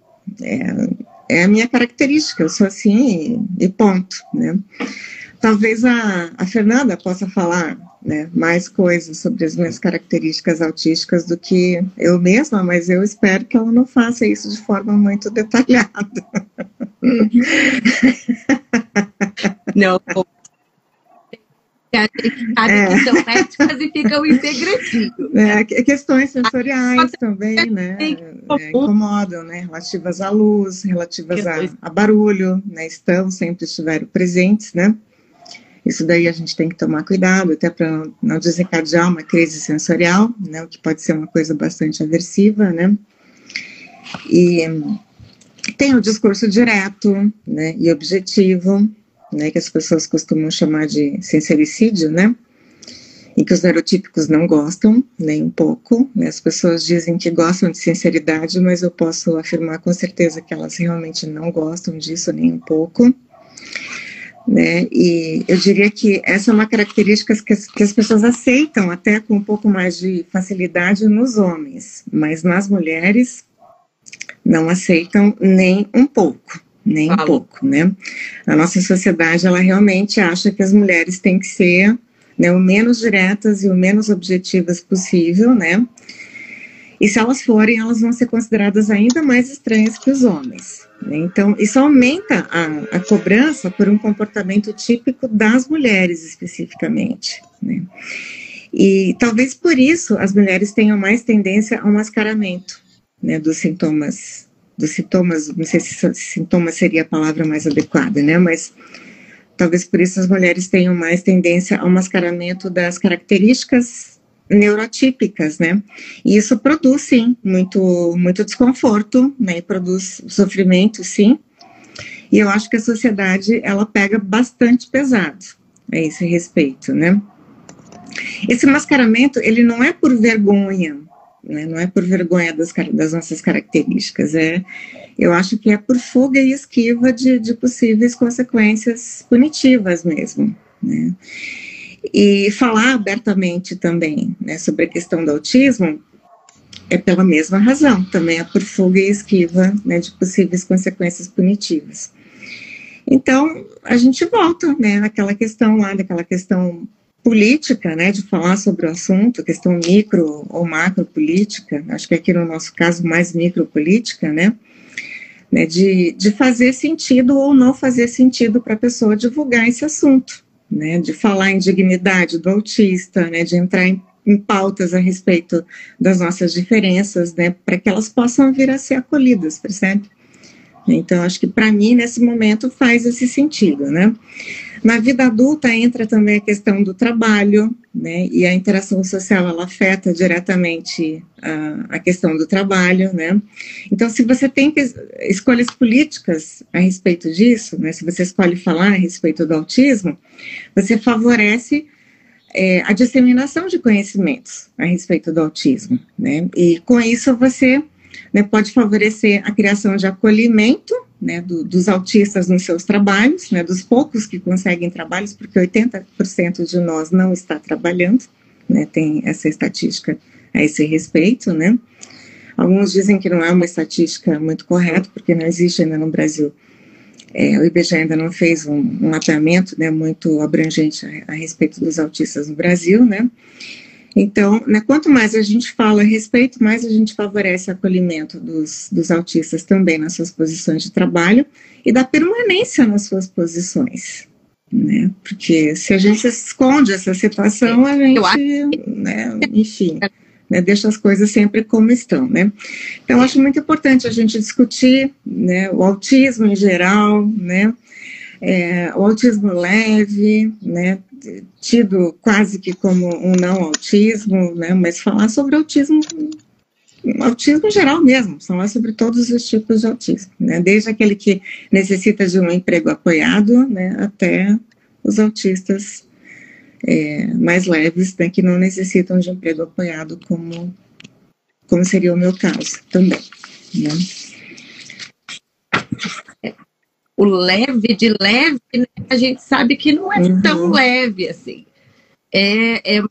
É a minha característica, eu sou assim e ponto, né? Talvez a Fernanda possa falar, né, mais coisas sobre as minhas características autísticas do que eu mesma, mas eu espero que ela não faça isso de forma muito detalhada.
Não. Que são éticas e ficam em segredinho.
Questões sensoriais também, né, incomodam, né, relativas à luz, relativas a barulho, né, sempre estiveram presentes, né. Isso daí a gente tem que tomar cuidado, até para não desencadear uma crise sensorial, né, o que pode ser uma coisa bastante aversiva, né. E tem o discurso direto, né, e objetivo, né, que as pessoas costumam chamar de sincericídio, né, e que os neurotípicos não gostam, nem um pouco, né, as pessoas dizem que gostam de sinceridade, mas eu posso afirmar com certeza que elas realmente não gostam disso nem um pouco, né, e eu diria que essa é uma característica que as pessoas aceitam até com um pouco mais de facilidade nos homens, mas nas mulheres não aceitam nem um pouco. Nem um pouco, né? A nossa sociedade, ela realmente acha que as mulheres têm que ser, né, o menos diretas e o menos objetivas possível, né? E se elas forem, elas vão ser consideradas ainda mais estranhas que os homens. Né? Então, isso aumenta a cobrança por um comportamento típico das mulheres, especificamente, né? E talvez por isso as mulheres tenham mais tendência ao mascaramento, né, dos sintomas, não sei se sintoma seria a palavra mais adequada, né, mas talvez por isso as mulheres tenham mais tendência ao mascaramento das características neurotípicas, né, e isso produz, sim, muito desconforto, né, e produz sofrimento, sim, e eu acho que a sociedade, ela pega bastante pesado a esse respeito, né. Esse mascaramento, ele não é por vergonha, né, não é por vergonha das nossas características, eu acho que é por fuga e esquiva de possíveis consequências punitivas mesmo, né. E falar abertamente também, né, sobre a questão do autismo é pela mesma razão, também é por fuga e esquiva, né, de possíveis consequências punitivas. Então, a gente volta, né, naquela questão política, né, de falar sobre o assunto, questão micro ou macro política, acho que aqui no nosso caso mais micropolítica, né, de fazer sentido ou não fazer sentido para a pessoa divulgar esse assunto, né, de falar em dignidade do autista, né, de entrar em pautas a respeito das nossas diferenças, né, para que elas possam vir a ser acolhidas, percebe? Então, acho que para mim, nesse momento, faz esse sentido, né. Na vida adulta entra também a questão do trabalho, né, e a interação social, ela afeta diretamente a questão do trabalho, né. Então, se você tem escolhas políticas a respeito disso, né, se você escolhe falar a respeito do autismo, você favorece a disseminação de conhecimentos a respeito do autismo, né, e com isso você, né, pode favorecer a criação de acolhimento, né, dos autistas nos seus trabalhos, né, dos poucos que conseguem trabalhos, porque 80% de nós não está trabalhando, né, tem essa estatística a esse respeito, né. Alguns dizem que não é uma estatística muito correta, porque não existe ainda no Brasil, o IBGE ainda não fez um mapeamento, né, muito abrangente a respeito dos autistas no Brasil, né. Então, né, quanto mais a gente fala a respeito, mais a gente favorece o acolhimento dos autistas também nas suas posições de trabalho e da permanência nas suas posições, né, porque se a gente esconde essa situação, a gente, né, enfim, né, deixa as coisas sempre como estão, né? Então, acho muito importante a gente discutir, né, o autismo em geral, né, o autismo leve, né, tido quase que como um não autismo, né, mas falar sobre autismo em geral mesmo, falar sobre todos os tipos de autismo, né, desde aquele que necessita de um emprego apoiado, né, até os autistas mais leves, né, que não necessitam de emprego apoiado, como seria o meu caso também, né.
O leve, né, a gente sabe que não é tão leve assim. É uma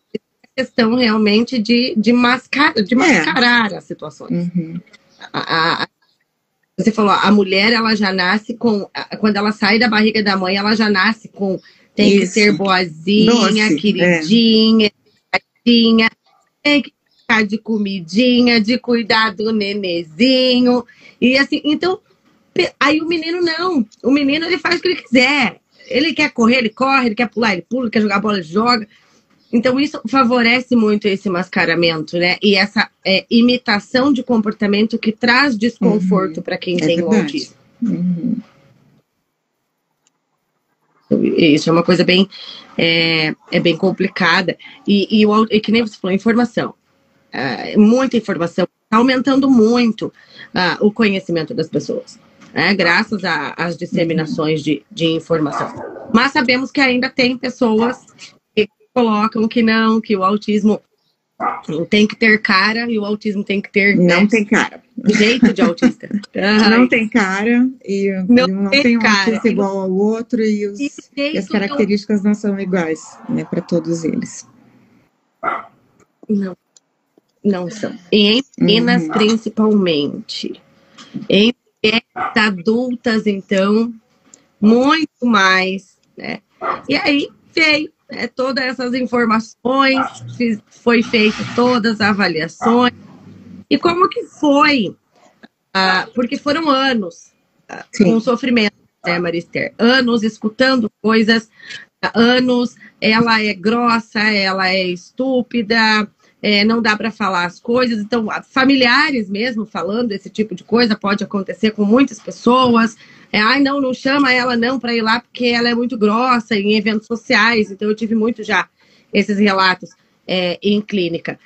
questão realmente de mascarar as situações. Você falou, a mulher, ela já nasce com... Quando ela sai da barriga da mãe, ela já nasce com... Tem que ser boazinha, queridinha, tem que ficar de comidinha, de cuidar do nenezinho. E assim, então... Aí o menino não. O menino, ele faz o que ele quiser. Ele quer correr, ele corre. Ele quer pular, ele pula. Ele quer jogar bola, ele joga. Então, isso favorece muito esse mascaramento, né? E essa imitação de comportamento que traz desconforto para quem tem o autismo. Isso é uma coisa bem... bem complicada. E que nem você falou, informação. Muita informação. Está aumentando muito o conhecimento das pessoas. Graças às disseminações de informação. Mas sabemos que ainda tem pessoas que colocam que o autismo tem que ter cara e o autismo tem que ter...
Não tem cara.
Jeito de autista.
Não tem cara e não tem um autista igual ao outro e as características não são iguais, né, para todos eles.
Não são. E em meninas, principalmente. Em adultas, então, muito mais, né? E aí veio, né, todas essas informações, foi feita todas as avaliações. E como que foi? Porque foram anos com sofrimento, né, Marister? Anos escutando coisas, anos, ela é grossa, ela é estúpida, não dá para falar as coisas. Então, familiares mesmo falando esse tipo de coisa pode acontecer com muitas pessoas. Não chama ela não para ir lá porque ela é muito grossa em eventos sociais. Então, eu tive muito já esses relatos em clínica.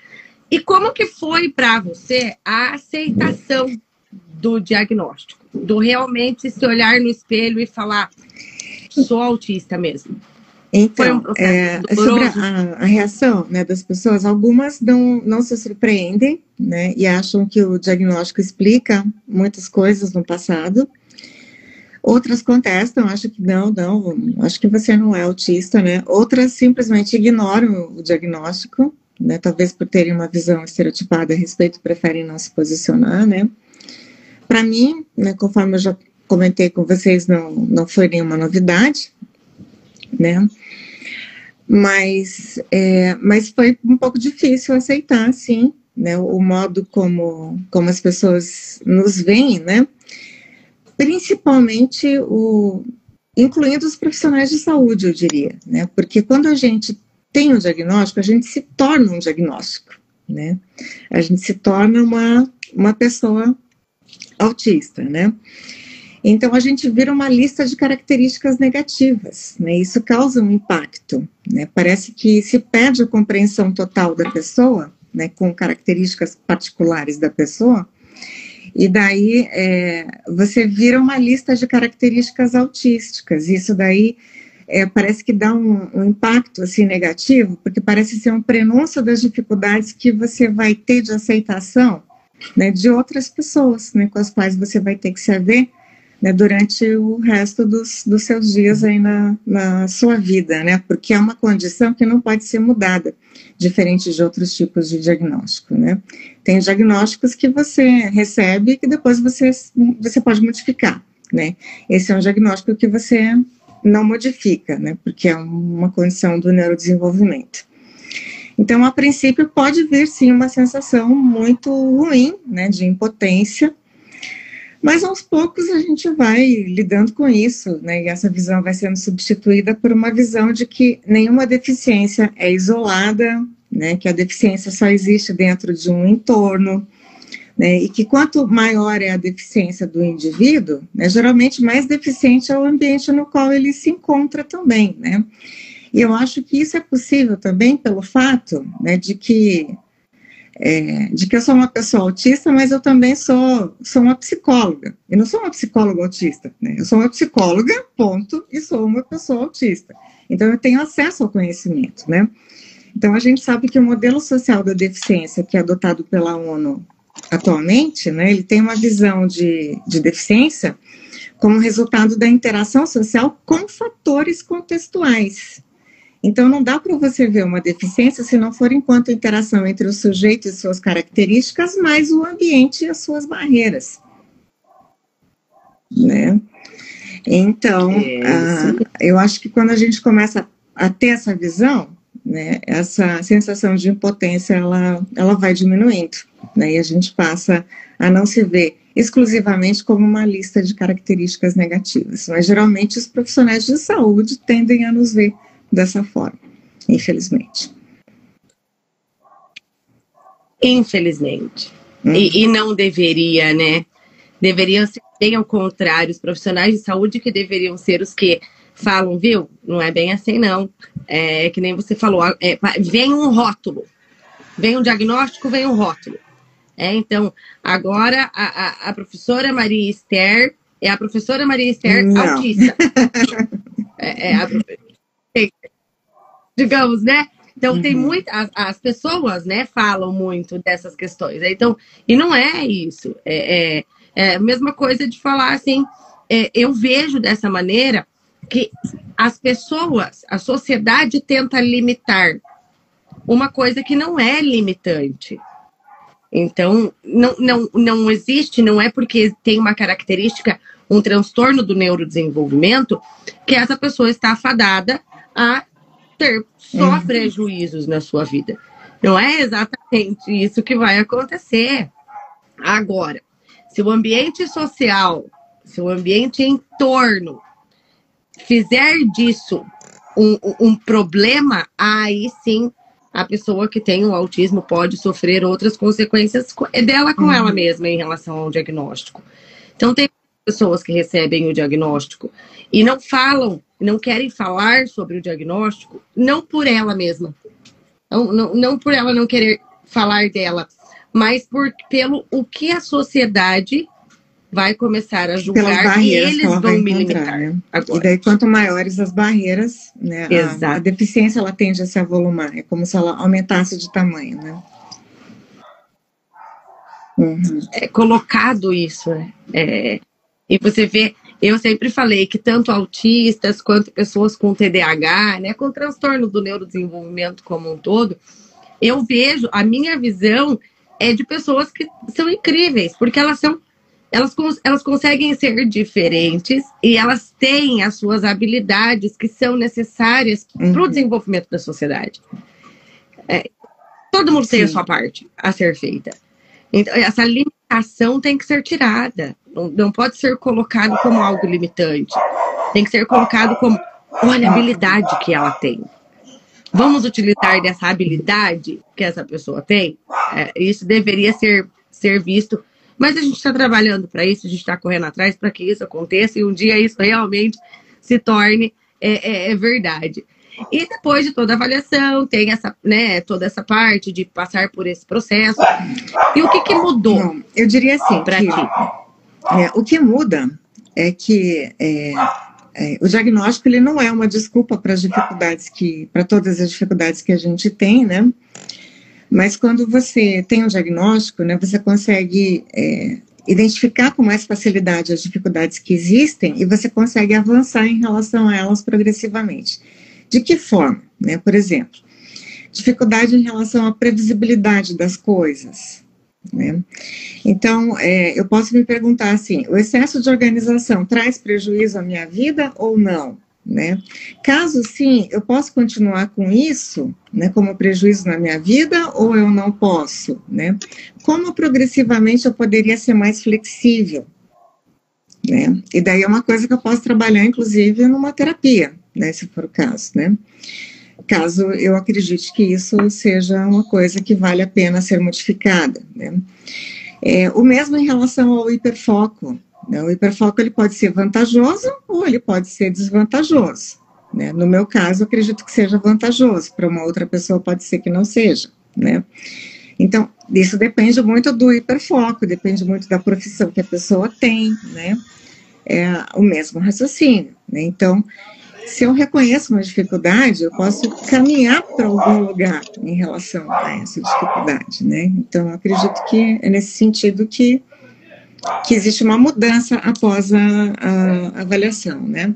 E como que foi para você a aceitação do diagnóstico? Do realmente se olhar no espelho e falar, sou autista mesmo?
Então, sobre a reação, né, das pessoas, algumas não se surpreendem, né, e acham que o diagnóstico explica muitas coisas no passado. Outras contestam, acham que não, acho que você não é autista, né. Outras simplesmente ignoram o diagnóstico, né, talvez por terem uma visão estereotipada a respeito, preferem não se posicionar, né. Para mim, né, conforme eu já comentei com vocês, não foi nenhuma novidade, né, mas foi um pouco difícil aceitar, sim, né, o modo como as pessoas nos veem, né, principalmente incluindo os profissionais de saúde, eu diria, né, porque quando a gente tem um diagnóstico, a gente se torna um diagnóstico, né, a gente se torna uma pessoa autista, né. Então, a gente vira uma lista de características negativas, né? Isso causa um impacto, né? Parece que se perde a compreensão total da pessoa, né? Com características particulares da pessoa, e daí você vira uma lista de características autísticas. Isso daí parece que dá um impacto assim, negativo, porque parece ser um prenúncio das dificuldades que você vai ter de aceitação, né? De outras pessoas, né? Com as quais você vai ter que se haver, né, durante o resto dos seus dias aí na sua vida, né, porque é uma condição que não pode ser mudada, diferente de outros tipos de diagnóstico, né. Tem diagnósticos que você recebe e que depois você pode modificar, né. Esse é um diagnóstico que você não modifica, né, porque é uma condição do neurodesenvolvimento. Então, a princípio, pode vir, sim, uma sensação muito ruim, né, de impotência, mas aos poucos a gente vai lidando com isso, né, e essa visão vai sendo substituída por uma visão de que nenhuma deficiência é isolada, né, que a deficiência só existe dentro de um entorno, né, e que quanto maior é a deficiência do indivíduo, né, geralmente mais deficiente é o ambiente no qual ele se encontra também, né. E eu acho que isso é possível também pelo fato, né, de que eu sou uma pessoa autista, mas eu também sou uma psicóloga. Eu não sou uma psicóloga autista, né? Eu sou uma psicóloga, ponto, e sou uma pessoa autista. Então, eu tenho acesso ao conhecimento, né? Então, a gente sabe que o modelo social da deficiência, que é adotado pela ONU atualmente, né, ele tem uma visão de deficiência como resultado da interação social com fatores contextuais. Então, não dá para você ver uma deficiência se não for enquanto interação entre o sujeito e suas características, mais o ambiente e as suas barreiras, né? Então, eu acho que quando a gente começa a ter essa visão, né, essa sensação de impotência, ela vai diminuindo, né, e a gente passa a não se ver exclusivamente como uma lista de características negativas. Mas, geralmente, os profissionais de saúde tendem a nos ver dessa forma, infelizmente.
Infelizmente. E não deveria, né? Deveriam ser bem ao contrário, os profissionais de saúde que deveriam ser os que falam, viu? Não é bem assim, não. É que nem você falou, vem um rótulo. Vem um diagnóstico, vem um rótulo. Então, agora a professora Maria Esther é a professora Maria Esther autista. Digamos, né? Então, tem as pessoas, né, falam muito dessas questões. Então, e não é isso. É a mesma coisa de falar assim, eu vejo dessa maneira que as pessoas, a sociedade tenta limitar uma coisa que não é limitante. Então, não existe, não é porque tem uma característica, um transtorno do neurodesenvolvimento, que essa pessoa está afadada a ter só prejuízos na sua vida. Não é exatamente isso que vai acontecer. Agora, se o ambiente social, se o ambiente em torno fizer disso um problema, aí sim a pessoa que tem o autismo pode sofrer outras consequências dela com ela mesma em relação ao diagnóstico. Então, tem pessoas que recebem o diagnóstico e não falam, não querem falar sobre o diagnóstico, não por ela mesma, não por ela não querer falar dela, mas pelo o que a sociedade vai começar a julgar e eles vão me limitar. Né?
E daí, quanto maiores as barreiras, né, a deficiência ela tende a se avolumar, é como se ela aumentasse de tamanho, né?
É colocado isso, né? E você vê, eu sempre falei que tanto autistas quanto pessoas com TDAH, né, com transtorno do neurodesenvolvimento como um todo, eu vejo, a minha visão é de pessoas que são incríveis, porque elas conseguem ser diferentes e elas têm as suas habilidades que são necessárias para o desenvolvimento da sociedade. Todo mundo tem a sua parte a ser feita. Então, essa limitação tem que ser tirada. Não pode ser colocado como algo limitante. Tem que ser colocado como, olha a habilidade que ela tem. Vamos utilizar dessa habilidade que essa pessoa tem? Isso deveria ser visto. Mas a gente está trabalhando para isso, a gente está correndo atrás para que isso aconteça e um dia isso realmente se torne verdade. E depois de toda a avaliação, tem toda essa parte de passar por esse processo. E o que mudou?
Bom, eu diria assim, para ti. O que muda é que o diagnóstico ele não é uma desculpa para as dificuldades para todas as dificuldades que a gente tem, né? Mas quando você tem um diagnóstico, né, você consegue identificar com mais facilidade as dificuldades que existem e você consegue avançar em relação a elas progressivamente. De que forma? Né? Por exemplo, dificuldade em relação à previsibilidade das coisas. Né? Então, eu posso me perguntar assim, o excesso de organização traz prejuízo à minha vida ou não? Né? Caso sim, eu posso continuar com isso, né, como prejuízo na minha vida ou eu não posso? Né? Como progressivamente eu poderia ser mais flexível? Né? E daí é uma coisa que eu posso trabalhar, inclusive, numa terapia, né, se for o caso. Né? caso eu acredite que isso seja uma coisa que vale a pena ser modificada, né? O mesmo em relação ao hiperfoco, né? O hiperfoco ele pode ser vantajoso ou ele pode ser desvantajoso, né? No meu caso, eu acredito que seja vantajoso, para uma outra pessoa pode ser que não seja, né? Então, isso depende muito do hiperfoco, depende muito da profissão que a pessoa tem, né? É o mesmo raciocínio, né? Então, se eu reconheço uma dificuldade, eu posso caminhar para algum lugar em relação a essa dificuldade, né? Então, eu acredito que é nesse sentido que existe uma mudança após a avaliação, né?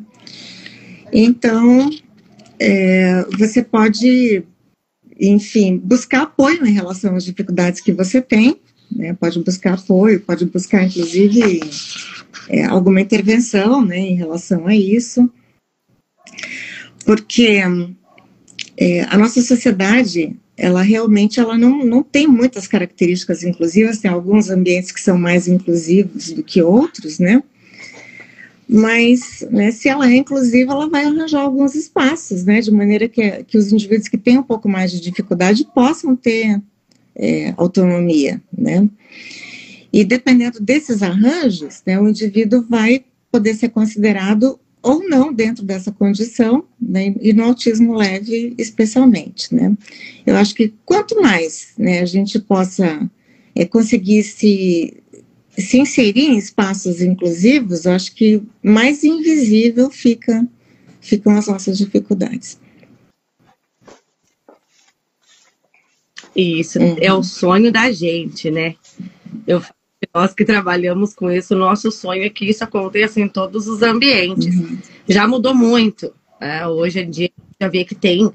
Então, você pode, enfim, buscar apoio em relação às dificuldades que você tem, né? Pode buscar apoio, pode buscar, inclusive, alguma intervenção, né, em relação a isso, porque a nossa sociedade, ela realmente não tem muitas características inclusivas, tem alguns ambientes que são mais inclusivos do que outros, né? Mas, né, se ela é inclusiva, ela vai arranjar alguns espaços, né, de maneira que os indivíduos que têm um pouco mais de dificuldade possam ter autonomia, né? E dependendo desses arranjos, né, o indivíduo vai poder ser considerado ou não dentro dessa condição, né, e no autismo leve especialmente, né. Eu acho que quanto mais, né, a gente possa conseguir se inserir em espaços inclusivos, eu acho que mais invisível ficam as nossas dificuldades.
Isso é o sonho da gente, né? Nós que trabalhamos com isso, o nosso sonho é que isso aconteça em todos os ambientes. Já mudou muito. Hoje em dia, já vê que tem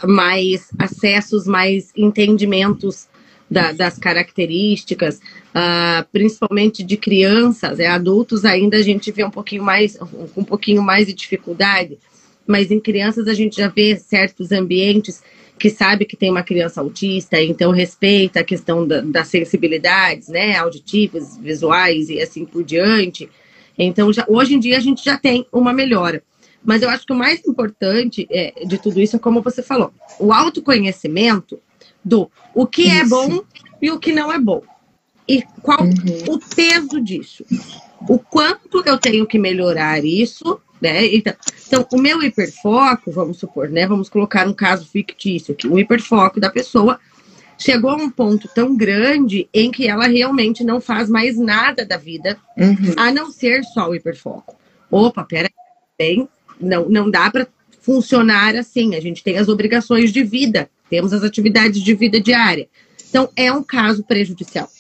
mais acessos, mais entendimentos das características, principalmente de crianças. Adultos ainda a gente vê um pouquinho mais de dificuldade, mas em crianças a gente já vê certos ambientes que sabe que tem uma criança autista, então respeita a questão das sensibilidades, né, auditivas, visuais e assim por diante. Então, hoje em dia a gente já tem uma melhora. Mas eu acho que o mais importante de tudo isso é como você falou, o autoconhecimento do o que é bom e o que não é bom. E qual o peso disso. O quanto eu tenho que melhorar isso, né? Então, o meu hiperfoco, vamos supor, né? Vamos colocar um caso fictício aqui. O hiperfoco da pessoa chegou a um ponto tão grande em que ela realmente não faz mais nada da vida, a não ser só o hiperfoco. Opa, peraí, não dá para funcionar assim. A gente tem as obrigações de vida, temos as atividades de vida diária. Então, é um caso prejudicial.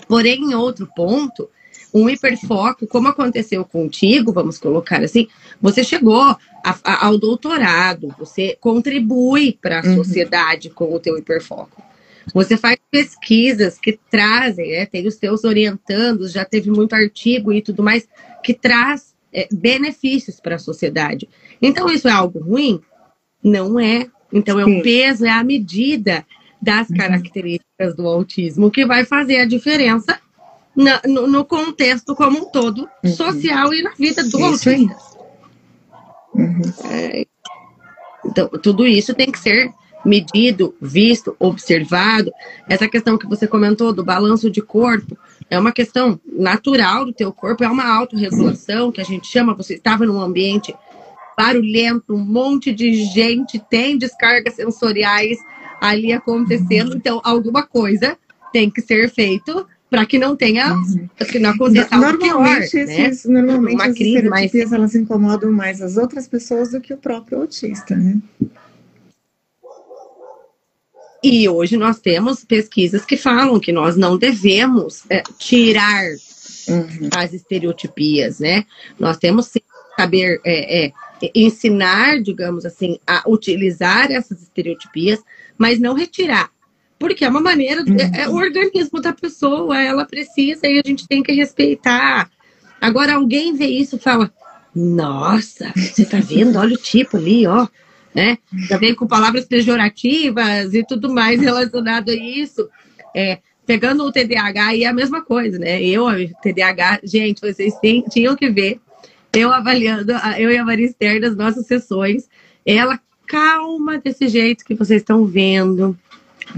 Porém, em outro ponto, um hiperfoco, como aconteceu contigo, vamos colocar assim, você chegou ao doutorado, você contribui para a sociedade com o teu hiperfoco. Você faz pesquisas que trazem, né, tem os teus orientandos, já teve muito artigo e tudo mais, que traz benefícios para a sociedade. Então, isso é algo ruim? Não é. Então, é o peso, é a medida das características do autismo que vai fazer a diferença no contexto como um todo, social e na vida do autista. Então, tudo isso tem que ser medido, visto, observado. Essa questão que você comentou do balanço de corpo é uma questão natural do teu corpo, é uma autorregulação que a gente chama. Você estava num ambiente barulhento, um monte de gente, tem descargas sensoriais ali acontecendo, então alguma coisa tem que ser feito para que não tenha, que não aconteça algo pior, né?
Normalmente
uma
as
crise
estereotipias, elas incomodam mais as outras pessoas do que o próprio autista, né?
E hoje nós temos pesquisas que falam que nós não devemos tirar as estereotipias, né? Nós temos que saber ensinar, digamos assim, a utilizar essas estereotipias, mas não retirar. Porque é uma maneira, o organismo da pessoa, ela precisa e a gente tem que respeitar. Agora, alguém vê isso e fala, nossa, você tá vendo? Olha o tipo ali, ó. Né? Já vem com palavras pejorativas e tudo mais relacionado a isso. Pegando o TDAH, e é a mesma coisa, né? TDAH, gente, vocês tinham que ver eu avaliando, eu e a Maria Esther das nossas sessões, ela calma desse jeito que vocês estão vendo,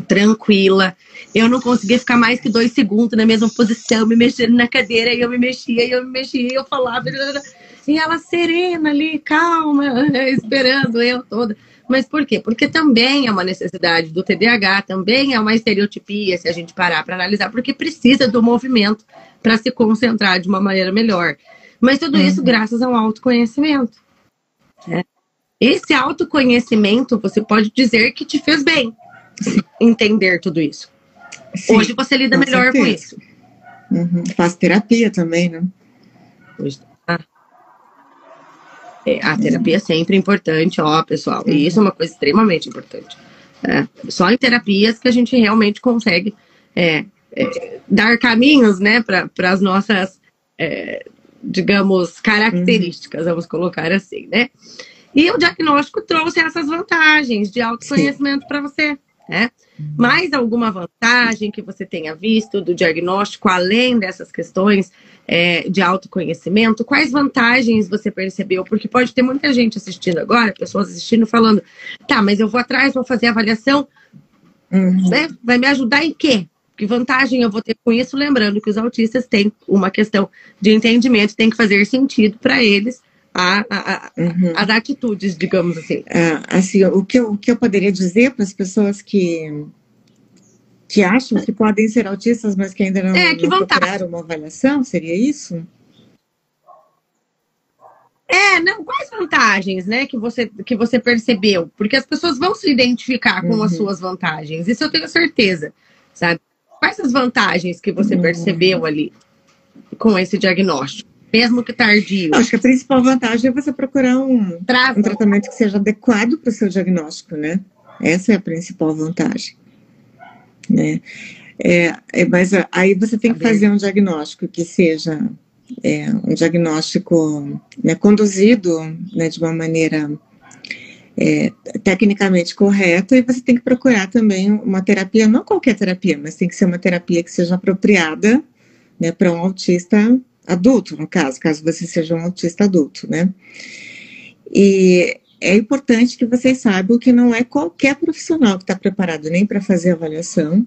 tranquila. Eu não conseguia ficar mais que 2 segundos na mesma posição, me mexendo na cadeira, e eu me mexia, e eu falava, e ela serena ali, calma, esperando eu toda. Mas por quê? Porque também é uma necessidade do TDAH, também é uma estereotipia, se a gente parar para analisar, porque precisa do movimento para se concentrar de uma maneira melhor. Mas tudo isso graças ao autoconhecimento. Né? Esse autoconhecimento, você pode dizer que te fez bem entender tudo isso. Sim, hoje você lida melhor com isso.
Faz terapia também, né?
Hoje, a terapia é sempre importante, ó, pessoal. E isso é uma coisa extremamente importante. Só em terapias que a gente realmente consegue dar caminhos, né, para as nossas, digamos, características, vamos colocar assim, né? E o diagnóstico trouxe essas vantagens de autoconhecimento para você, né? Mais alguma vantagem que você tenha visto do diagnóstico, além dessas questões de autoconhecimento? Quais vantagens você percebeu? Porque pode ter muita gente assistindo agora, pessoas assistindo falando, tá, mas eu vou atrás, vou fazer a avaliação, né? Vai me ajudar em quê? Que vantagem eu vou ter com isso? Lembrando que os autistas têm uma questão de entendimento, tem que fazer sentido para eles as atitudes, digamos assim.
Assim, o que eu poderia dizer para as pessoas que acham que podem ser autistas, mas que ainda não procuraram uma avaliação, seria isso?
Quais vantagens, né, que você percebeu? Porque as pessoas vão se identificar com as suas vantagens, isso eu tenho certeza, sabe? Quais as vantagens que você percebeu ali com esse diagnóstico, mesmo que tardio?
Acho que a principal vantagem é você procurar um tratamento que seja adequado para o seu diagnóstico, né? Essa é a principal vantagem. Né? Mas aí você tem que fazer um diagnóstico que seja um diagnóstico, né, conduzido, né, de uma maneira tecnicamente correta, e você tem que procurar também uma terapia, não qualquer terapia, mas tem que ser uma terapia que seja apropriada, né, para um autista adulto, no caso você seja um autista adulto, né? E é importante que vocês saibam que não é qualquer profissional que está preparado nem para fazer a avaliação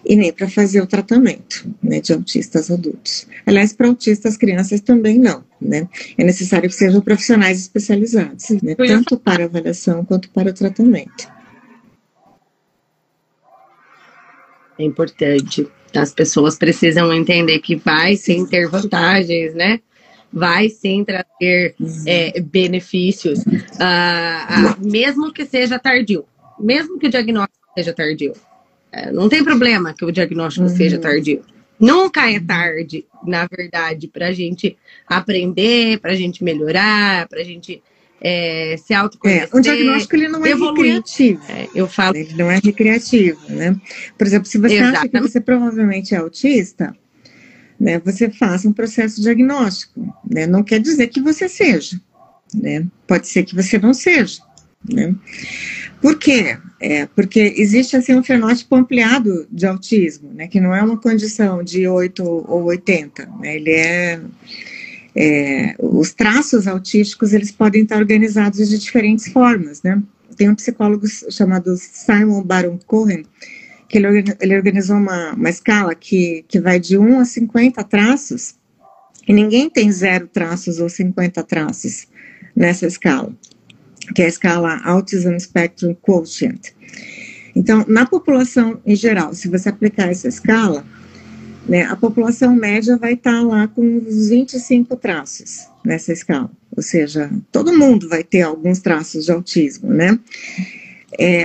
e nem para fazer o tratamento, né, de autistas adultos. Aliás, para autistas crianças também não, né? É necessário que sejam profissionais especializados, né, tanto para a avaliação quanto para o tratamento.
É importante. As pessoas precisam entender que vai sim ter vantagens, né? Vai sim trazer benefícios, mesmo que seja tardio, mesmo que o diagnóstico seja tardio. Não tem problema que o diagnóstico seja tardio. Nunca é tarde, na verdade, para a gente aprender, para a gente melhorar, para a gente se autoconhecer.
O diagnóstico ele não é recreativo.
Eu falo.
Ele não é recreativo, né? Por exemplo, se você acha que você provavelmente é autista, né, você faz um processo diagnóstico, né? Não quer dizer que você seja, né? Pode ser que você não seja, né? Por quê? Porque existe assim um fenótipo ampliado de autismo, né? Que não é uma condição de 8 ou 80, né? Ele os traços autísticos, eles podem estar organizados de diferentes formas, né? Tem um psicólogo chamado Simon Baron-Cohen, que ele organizou uma escala que vai de 1 a 50 traços, e ninguém tem 0 traços ou 50 traços nessa escala, que é a escala Autism Spectrum Quotient. Então, na população em geral, se você aplicar essa escala, né, a população média vai estar lá com uns 25 traços nessa escala, ou seja, todo mundo vai ter alguns traços de autismo, né?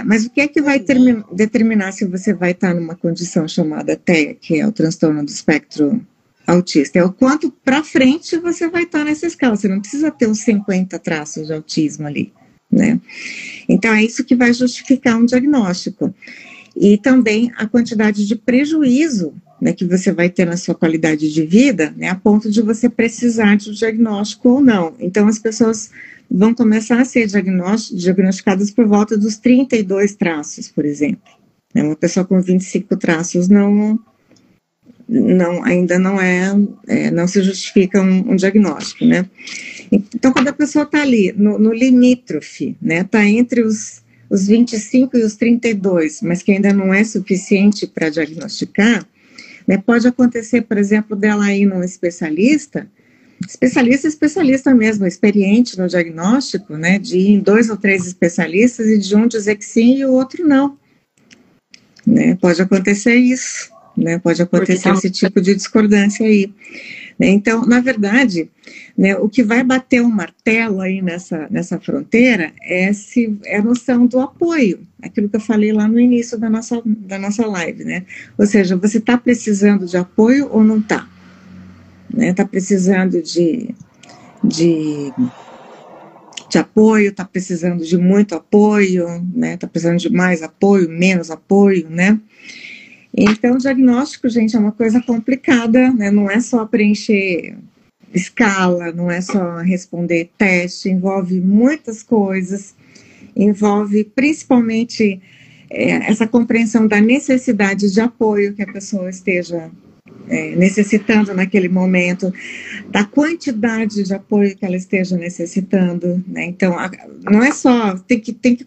Mas o que é que vai determinar se você vai estar numa condição chamada TEA, que é o transtorno do espectro autista? É o quanto para frente você vai estar nessa escala. Você não precisa ter os 50 traços de autismo ali, né? Então é isso que vai justificar um diagnóstico. E também a quantidade de prejuízo, né, que você vai ter na sua qualidade de vida, né, a ponto de você precisar de um diagnóstico ou não. Então as pessoas vão começar a ser diagnosticadas por volta dos 32 traços, por exemplo. Uma pessoa com 25 traços não ainda não se justifica um diagnóstico, né? Então, quando a pessoa está ali no limítrofe, né, está entre os 25 e os 32, mas que ainda não é suficiente para diagnosticar, né, pode acontecer, por exemplo, dela ir num especialista mesmo, experiente no diagnóstico, né, de ir em 2 ou 3 especialistas e de um dizer que sim e o outro não. Né, pode acontecer isso, né, pode acontecer esse tipo de discordância aí. Então, na verdade, né, o que vai bater um martelo aí nessa fronteira é a noção do apoio, aquilo que eu falei lá no início da nossa live, né? Ou seja, você está precisando de apoio ou não está? Né? Está precisando de apoio, está precisando de muito apoio, né? Está precisando de mais apoio, menos apoio, né? Então, o diagnóstico, gente, é uma coisa complicada, né? Não é só preencher escala, não é só responder teste, envolve muitas coisas, envolve principalmente essa compreensão da necessidade de apoio que a pessoa esteja necessitando naquele momento, da quantidade de apoio que ela esteja necessitando, né? Então, não é só, tem que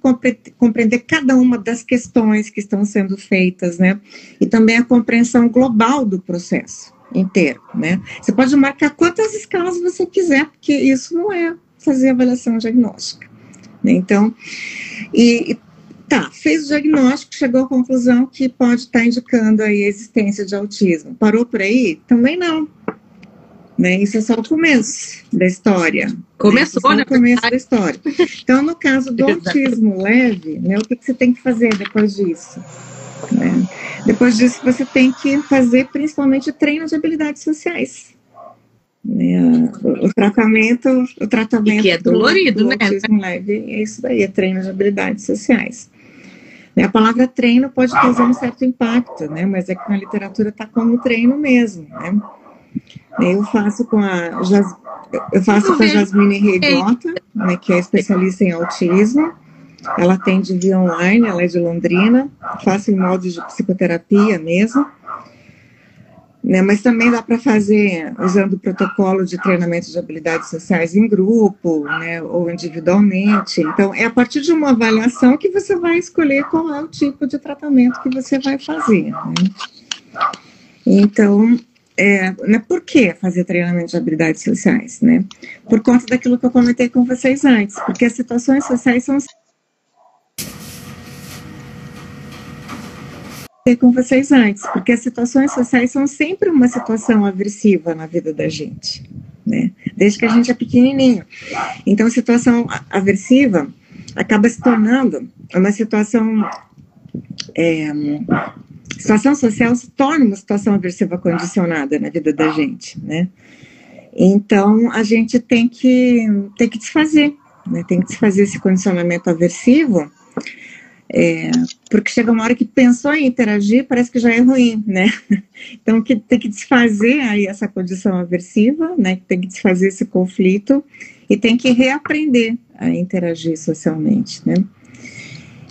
compreender cada uma das questões que estão sendo feitas, né? E também a compreensão global do processo inteiro, né? Você pode marcar quantas escalas você quiser, porque isso não é fazer avaliação diagnóstica, né? Então, fez o diagnóstico, chegou à conclusão que pode estar indicando aí a existência de autismo. Parou por aí? Também não. Né? Isso é só o começo da história.
Começou, né?
O começo da história. Então, no caso do autismo leve, né, o que você tem que fazer depois disso? Né? Depois disso, você tem que fazer principalmente treino de habilidades sociais. Né? O tratamento
e que é dolorido,
do
né?
autismo leve é isso daí, é treino de habilidades sociais. A palavra treino pode causar um certo impacto, né? Mas é que na literatura está como treino mesmo, né? Eu faço com a Jasmine Reigota, né, que é especialista em autismo. Ela atende via online, ela é de Londrina, faço em molde de psicoterapia mesmo. Né, mas também dá para fazer usando o protocolo de treinamento de habilidades sociais em grupo, né, ou individualmente. Então, é a partir de uma avaliação que você vai escolher qual é o tipo de tratamento que você vai fazer. Né? Então, né, por que fazer treinamento de habilidades sociais? Né? Por conta daquilo que eu comentei com vocês antes, porque as situações sociais são com vocês antes, porque as situações sociais são sempre uma situação aversiva na vida da gente, né? Desde que a gente é pequenininho. Então, a situação aversiva acaba se tornando uma situação... situação social se torna uma situação aversiva condicionada na vida da gente, né? Então, a gente tem que desfazer, né? Tem que desfazer esse condicionamento aversivo, porque chega uma hora que pensou em interagir, parece que já é ruim, né? Então, tem que desfazer aí essa condição aversiva, né? Tem que desfazer esse conflito e tem que reaprender a interagir socialmente, né?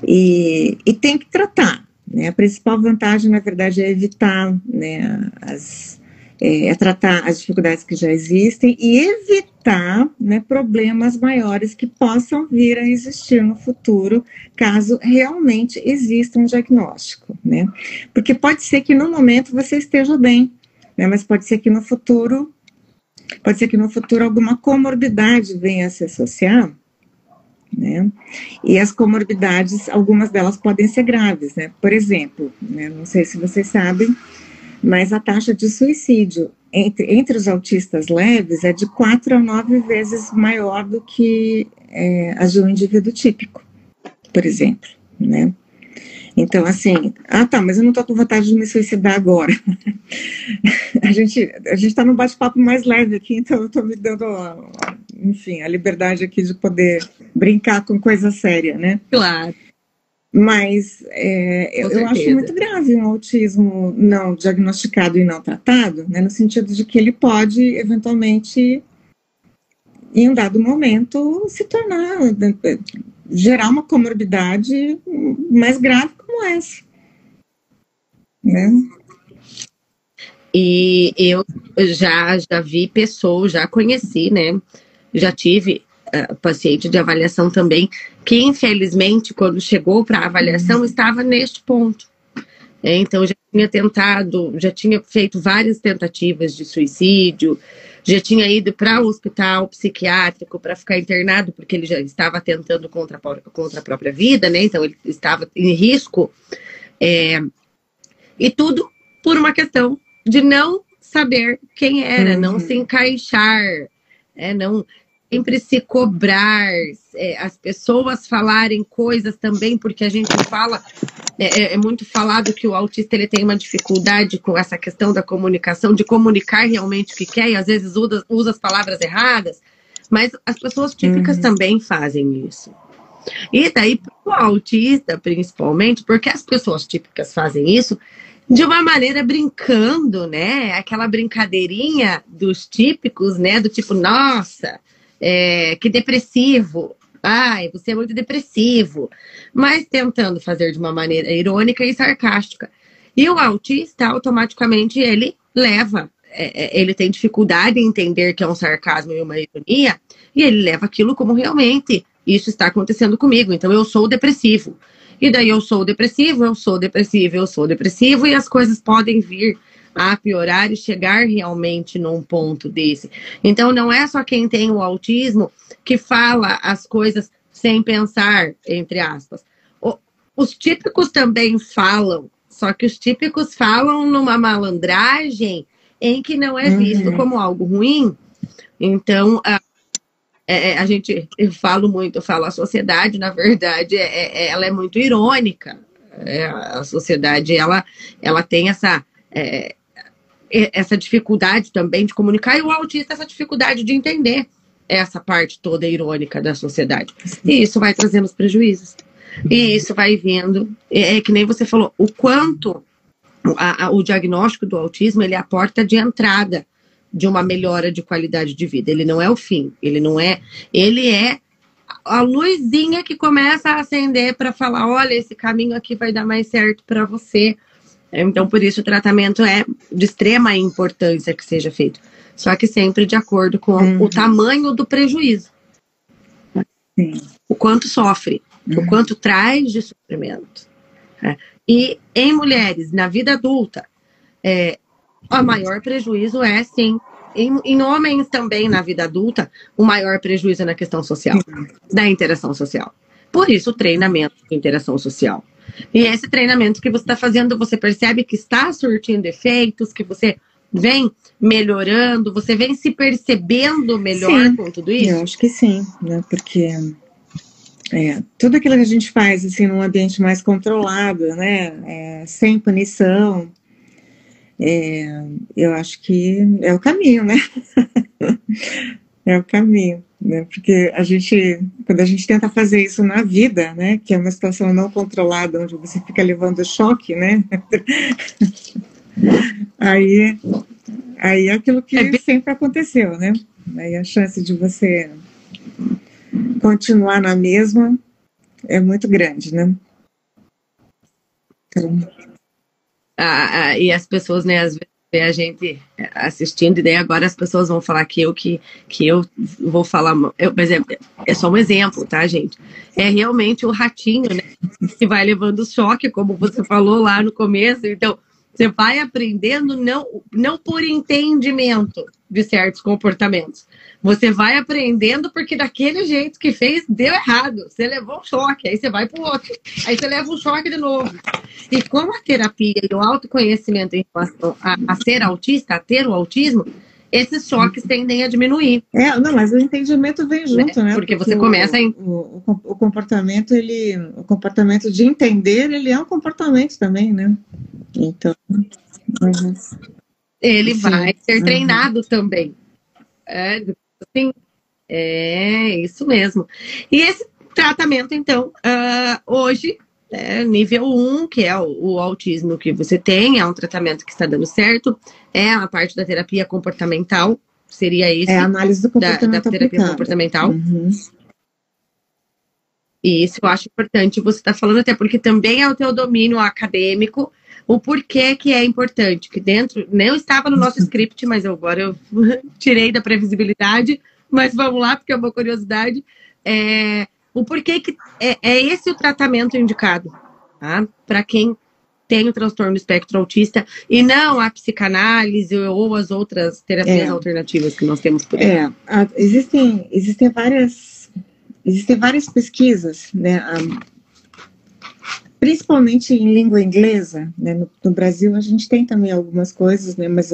E tem que tratar, né? A principal vantagem, na verdade, é evitar, né, tratar as dificuldades que já existem e evitar, né, problemas maiores que possam vir a existir no futuro, caso realmente exista um diagnóstico, né? Porque pode ser que no momento você esteja bem, né, mas pode ser que no futuro alguma comorbidade venha a se associar, né? E as comorbidades, algumas delas podem ser graves, né? Por exemplo, né, não sei se vocês sabem, mas a taxa de suicídio entre os autistas leves é de 4 a 9 vezes maior do que a de um indivíduo típico, por exemplo, né? Então, assim, mas eu não estou com vontade de me suicidar agora. A gente está num bate-papo mais leve aqui, então eu estou me dando, enfim, a liberdade aqui de poder brincar com coisa séria, né?
Claro.
Mas eu acho muito grave um autismo não diagnosticado e não tratado, né, no sentido de que ele pode, eventualmente, em um dado momento, se tornar, gerar uma comorbidade mais grave como essa. Né?
E eu já vi pessoas, já conheci, né? Já tive paciente de avaliação também, que infelizmente, quando chegou para a avaliação, estava neste ponto. Então, já tinha tentado, já tinha feito várias tentativas de suicídio, já tinha ido para o hospital psiquiátrico para ficar internado, porque ele já estava tentando contra a própria vida, né? Então, ele estava em risco. E tudo por uma questão de não saber quem era, não se encaixar, não sempre se cobrar, as pessoas falarem coisas também, porque a gente fala, é muito falado que o autista ele tem uma dificuldade com essa questão da comunicação, de comunicar realmente o que quer, e às vezes usa as palavras erradas, mas as pessoas típicas também fazem isso. E daí, para o autista, principalmente, porque as pessoas típicas fazem isso de uma maneira brincando, né? Aquela brincadeirinha dos típicos, né? Do tipo, nossa, que depressivo. Ai, você é muito depressivo. Mas tentando fazer de uma maneira irônica e sarcástica. E o autista, automaticamente, ele leva, ele tem dificuldade em entender que é um sarcasmo e uma ironia, e ele leva aquilo como realmente isso está acontecendo comigo. Então, eu sou depressivo. E daí eu sou depressivo, eu sou depressivo, eu sou depressivo, e as coisas podem vir a piorar e chegar realmente num ponto desse. Então, não é só quem tem o autismo que fala as coisas sem pensar, entre aspas. Os típicos também falam, só que os típicos falam numa malandragem em que não é visto como algo ruim. Então, eu falo a sociedade, na verdade, ela é muito irônica. A sociedade, ela tem essa dificuldade também de comunicar, e o autista essa dificuldade de entender essa parte toda irônica da sociedade. E isso vai trazendo os prejuízos. E isso vai vindo, que nem você falou, o quanto o diagnóstico do autismo, ele é a porta de entrada de uma melhora de qualidade de vida. Ele não é o fim, ele é a luzinha que começa a acender para falar, olha, esse caminho aqui vai dar mais certo para você. Então, por isso, o tratamento é de extrema importância que seja feito. Só que sempre de acordo com o tamanho do prejuízo.
Sim.
O quanto sofre, o quanto traz de sofrimento. E em mulheres, na vida adulta, o maior prejuízo é, sim, em homens também na vida adulta, o maior prejuízo é na questão social, da interação social. Por isso, o treinamento de interação social. E esse treinamento que você está fazendo, você percebe que está surtindo efeitos, que você vem melhorando, você vem se percebendo melhor com tudo isso?
Eu acho que sim, né? Porque tudo aquilo que a gente faz assim, num ambiente mais controlado, né? Sem punição, eu acho que é o caminho, né? É o caminho, né? Porque quando a gente tenta fazer isso na vida, né? Que é uma situação não controlada, onde você fica levando choque, né? Aí é aquilo que sempre aconteceu, né? Aí a chance de você continuar na mesma é muito grande, né? Então...
e as pessoas, né, às vezes a gente assistindo, e daí agora as pessoas vão falar que eu vou falar, por exemplo, é só um exemplo, tá, gente? É realmente o ratinho, né, que vai levando choque, como você falou lá no começo. Então, você vai aprendendo não por entendimento de certos comportamentos. Você vai aprendendo porque daquele jeito que fez, deu errado. Você levou um choque, aí você vai para o outro. Aí você leva um choque de novo. E com a terapia e o autoconhecimento em relação a ser autista, a ter o autismo, esses choques tendem a diminuir.
Não, mas o entendimento vem junto, né?
Porque você começa
o comportamento, o comportamento de entender, ele é um comportamento também, né? Então...
ele vai ser treinado também. Sim, isso mesmo. E esse tratamento, então, hoje, nível 1, que é o autismo que você tem, é um tratamento que está dando certo, é a parte da terapia comportamental, seria esse.
É a análise do comportamento
da terapia comportamental. E isso eu acho importante você estar falando, até porque também é o teu domínio acadêmico, o porquê que é importante, que dentro, não estava no nosso script, mas agora eu tirei da previsibilidade, mas vamos lá, porque é uma curiosidade, o porquê que é esse o tratamento indicado, tá? Para quem tem o transtorno do espectro autista, e não a psicanálise ou as outras terapias alternativas que nós temos por aí.
Existem várias pesquisas, né? Principalmente em língua inglesa, né? No Brasil a gente tem também algumas coisas, né? Mas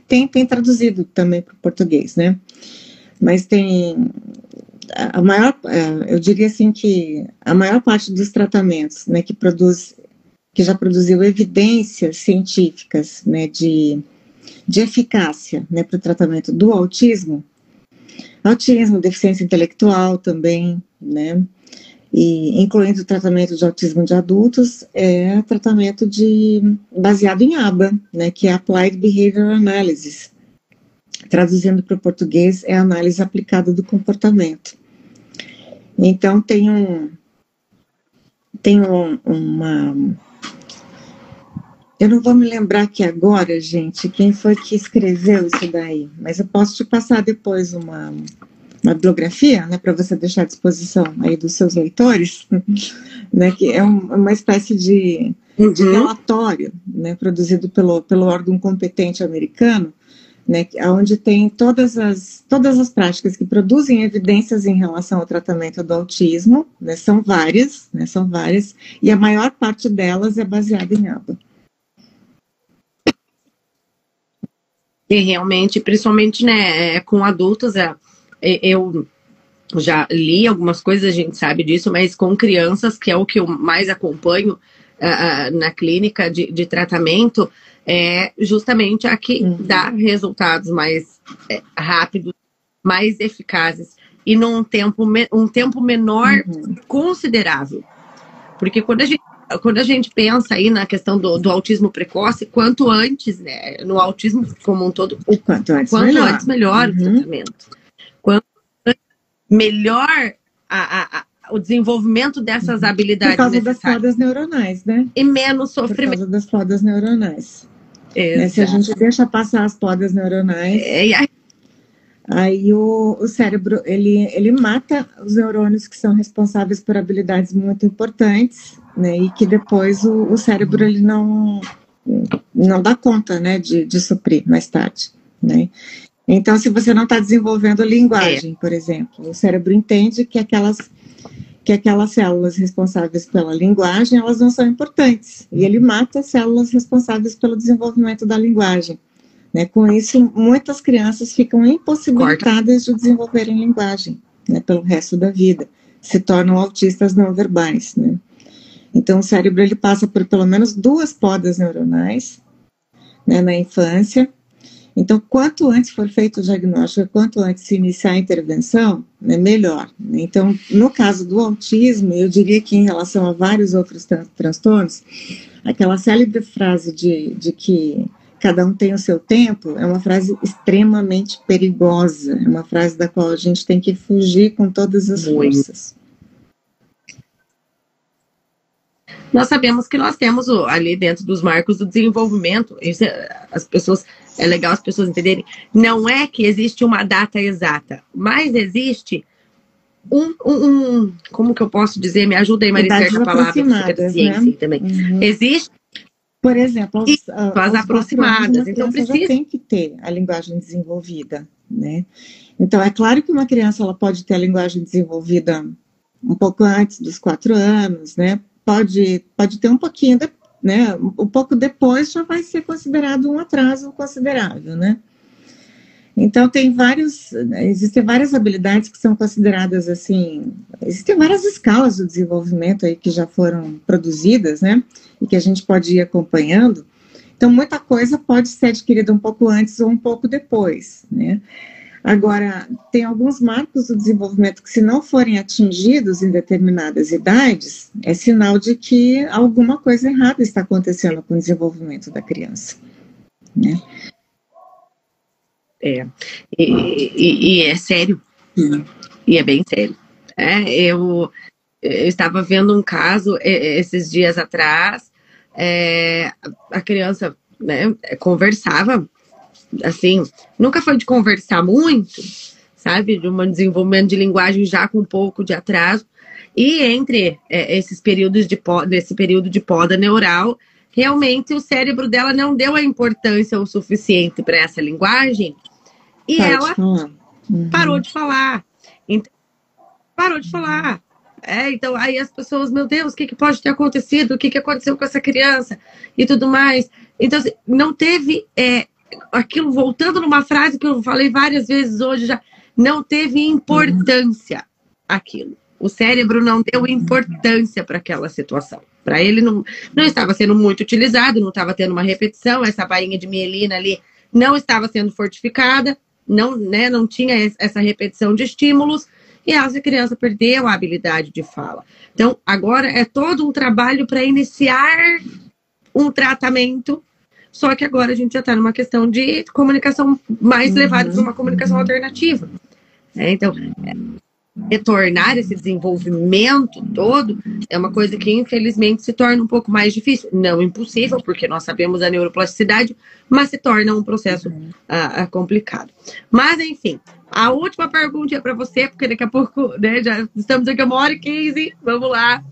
tem traduzido também para o português, né? Mas tem eu diria assim que a maior parte dos tratamentos, né, que já produziu evidências científicas, né, de eficácia, né, para o tratamento do autismo, deficiência intelectual também, né, e incluindo o tratamento de autismo de adultos, é tratamento baseado em ABA, né, que é Applied Behavior Analysis. Traduzindo para o português, é a análise aplicada do comportamento. Então, tem uma... Eu não vou me lembrar aqui agora, gente, quem foi que escreveu isso daí, mas eu posso te passar depois uma bibliografia, né, para você deixar à disposição aí dos seus leitores, né, que é uma espécie de relatório, né, produzido pelo órgão competente americano, né, onde tem todas as práticas que produzem evidências em relação ao tratamento do autismo, né, são várias, e a maior parte delas é baseada em ABA.
E realmente, principalmente, né, com adultos, eu já li algumas coisas, a gente sabe disso, mas com crianças, que é o que eu mais acompanho na clínica de tratamento, é justamente a que dá resultados mais rápidos, mais eficazes e num tempo menor considerável. Porque quando a gente pensa aí na questão do autismo precoce, quanto antes, né, no autismo como um todo, quanto antes melhor o tratamento. Quanto melhor o desenvolvimento dessas habilidades
necessárias. Por causa das podas neuronais, né?
E menos sofrimento.
Por causa das podas neuronais. Né? Se a gente deixa passar as podas neuronais, aí o cérebro, ele mata os neurônios que são responsáveis por habilidades muito importantes, né? E que depois o cérebro ele não dá conta, né, de suprir mais tarde, né? Então, se você não está desenvolvendo linguagem, por exemplo, o cérebro entende que aquelas células responsáveis pela linguagem, elas não são importantes. E ele mata as células responsáveis pelo desenvolvimento da linguagem. Né? Com isso, muitas crianças ficam impossibilitadas de desenvolverem linguagem, né, pelo resto da vida. Se tornam autistas não verbais. Né? Então, o cérebro ele passa por pelo menos 2 podas neuronais, né, na infância. Então, quanto antes for feito o diagnóstico, quanto antes se iniciar a intervenção, né, melhor. Então, no caso do autismo, eu diria que em relação a vários outros transtornos, aquela célebre frase de que cada um tem o seu tempo é uma frase extremamente perigosa, é uma frase da qual a gente tem que fugir com todas as forças.
Nós sabemos que nós temos ali dentro dos marcos do desenvolvimento, isso é legal as pessoas entenderem, não é que existe uma data exata, mas existe como que eu posso dizer, me ajuda aí, Maricel, com a palavra, que da ciência, né? Também. Existe,
por exemplo,
as aproximadas, então
precisa já tem que ter a linguagem desenvolvida, né? Então, é claro que uma criança ela pode ter a linguagem desenvolvida um pouco antes dos 4 anos, né? Pode ter um pouquinho, né? Um pouco depois já vai ser considerado um atraso considerável, né? Então, existem várias habilidades que são consideradas assim, existem várias escalas do desenvolvimento aí que já foram produzidas, né? E que a gente pode ir acompanhando. Então, muita coisa pode ser adquirida um pouco antes ou um pouco depois, né? Agora, tem alguns marcos do desenvolvimento que, se não forem atingidos em determinadas idades, é sinal de que alguma coisa errada está acontecendo com o desenvolvimento da criança, né?
E é sério, e é bem sério. Eu estava vendo um caso esses dias atrás, a criança, né, conversava, assim, nunca foi de conversar muito, sabe, de um desenvolvimento de linguagem já com um pouco de atraso, e entre esses períodos nesse período de poda neural, realmente o cérebro dela não deu a importância o suficiente para essa linguagem, e ela parou de falar. Então, parou de falar. Então, aí as pessoas, meu Deus, o que pode ter acontecido? O que aconteceu com essa criança? E tudo mais. Então, assim, não teve aquilo, voltando numa frase que eu falei várias vezes hoje já, não teve importância aquilo. O cérebro não deu importância para aquela situação. Para ele não estava sendo muito utilizado, não estava tendo uma repetição, essa bainha de mielina ali não estava sendo fortificada, não tinha essa repetição de estímulos, e essa criança perdeu a habilidade de fala. Então, agora é todo um trabalho para iniciar um tratamento, só que agora a gente já está numa questão de comunicação mais levada para uma comunicação alternativa. Então, retornar esse desenvolvimento todo é uma coisa que, infelizmente, se torna um pouco mais difícil. Não impossível, porque nós sabemos a neuroplasticidade, mas se torna um processo complicado. Mas, enfim, a última pergunta é para você, porque daqui a pouco, né, já estamos aqui 1h15, vamos lá.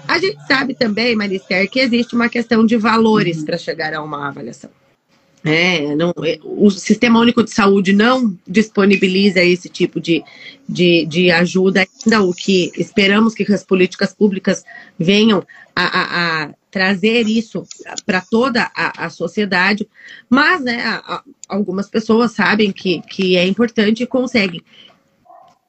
A gente sabe também, Marister, que existe uma questão de valores para chegar a uma avaliação. O Sistema Único de Saúde não disponibiliza esse tipo de ajuda ainda, o que esperamos que as políticas públicas venham a trazer isso para toda a sociedade, mas, né, algumas pessoas sabem que é importante e conseguem.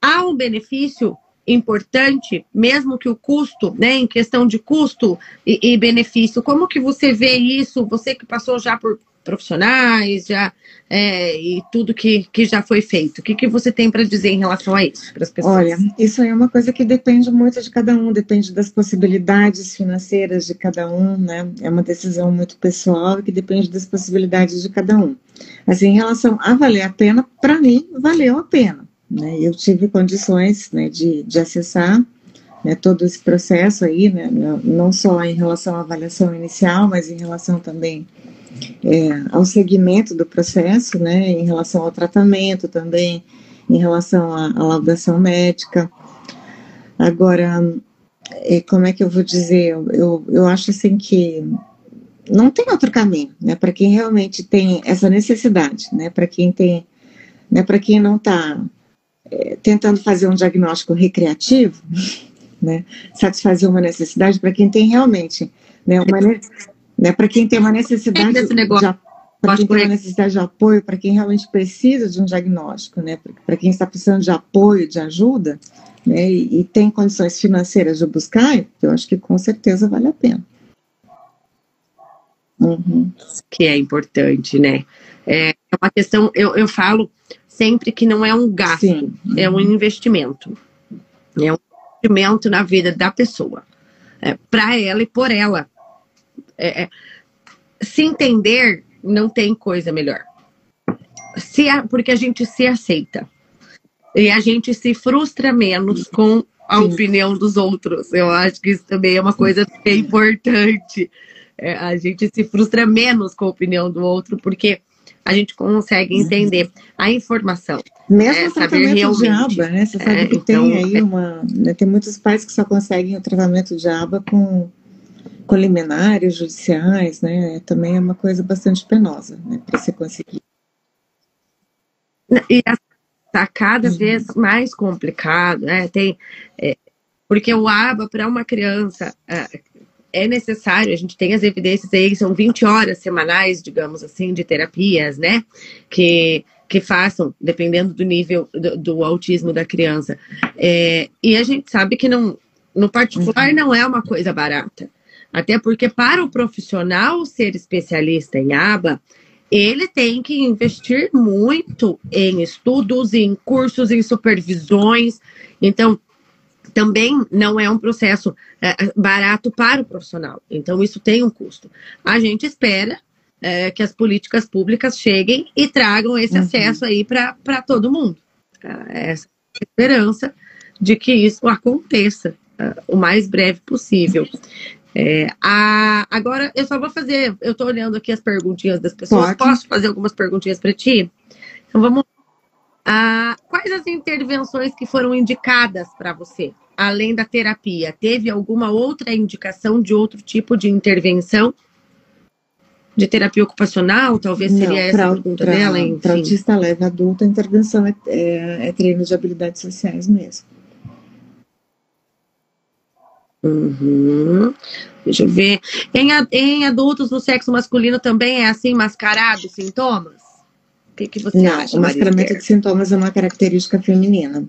Há um benefício importante, mesmo que o custo, né, em questão de custo e benefício, como que você vê isso, você que passou já por profissionais, e tudo que já foi feito. O que você tem para dizer em relação a isso para as pessoas?
Olha, isso aí é uma coisa que depende muito de cada um, depende das possibilidades financeiras de cada um, né? É uma decisão muito pessoal e que depende das possibilidades de cada um. Assim, em relação a valer a pena, para mim, valeu a pena, né? Eu tive condições, né, de acessar, né, todo esse processo aí, né, não só em relação à avaliação inicial, mas em relação também ao segmento do processo, né, em relação ao tratamento também, em relação à laudação médica. Agora, como é que eu vou dizer? Eu acho assim que não tem outro caminho, né, para quem realmente tem essa necessidade, né, para quem tem, né, para quem não está tentando fazer um diagnóstico recreativo, né, satisfazer uma necessidade, para quem tem realmente, né, para quem tem uma necessidade de apoio, para quem realmente precisa de um diagnóstico, né, para quem está precisando de apoio, de ajuda, né, e tem condições financeiras de buscar, eu acho que com certeza vale a pena.
Que é importante, né? É uma questão, eu falo sempre que não é um gasto, sim, é um investimento. É um investimento na vida da pessoa, para ela e por ela. Se entender, não tem coisa melhor. Porque a gente se aceita. E a gente se frustra menos com a opinião dos outros. Eu acho que isso também é uma coisa que é importante. A gente se frustra menos com a opinião do outro, porque a gente consegue entender a informação.
Mesmo o tratamento de aba, né? Você sabe que tem aí tem muitos pais que só conseguem o tratamento de aba com liminares judiciais, né? Também é uma coisa bastante penosa, né? Para você conseguir.
E está cada vez mais complicado, né? Porque o aba para uma criança é necessário, a gente tem as evidências aí, são 20 horas semanais, digamos assim, de terapias, né? Que façam, dependendo do nível do autismo da criança. E a gente sabe que no particular não é uma coisa barata. Até porque para o profissional ser especialista em aba, ele tem que investir muito em estudos, em cursos, em supervisões. Então, também não é um processo barato para o profissional. Então, isso tem um custo. A gente espera que as políticas públicas cheguem e tragam esse acesso aí para todo mundo. Essa é a esperança de que isso aconteça o mais breve possível. Agora, eu só vou fazer, eu tô olhando aqui as perguntinhas das pessoas. Posso fazer algumas perguntinhas para ti? Então, vamos. Quais as intervenções que foram indicadas para você, além da terapia? Teve alguma outra indicação de outro tipo de intervenção? De terapia ocupacional? Talvez seria essa a pergunta dela, enfim.
Para autista leve adulto, a intervenção é treino de habilidades sociais mesmo.
Deixa eu ver. Em adultos no sexo masculino também é assim, mascarado sintomas? O que você acha?
O mascaramento de sintomas é uma característica feminina.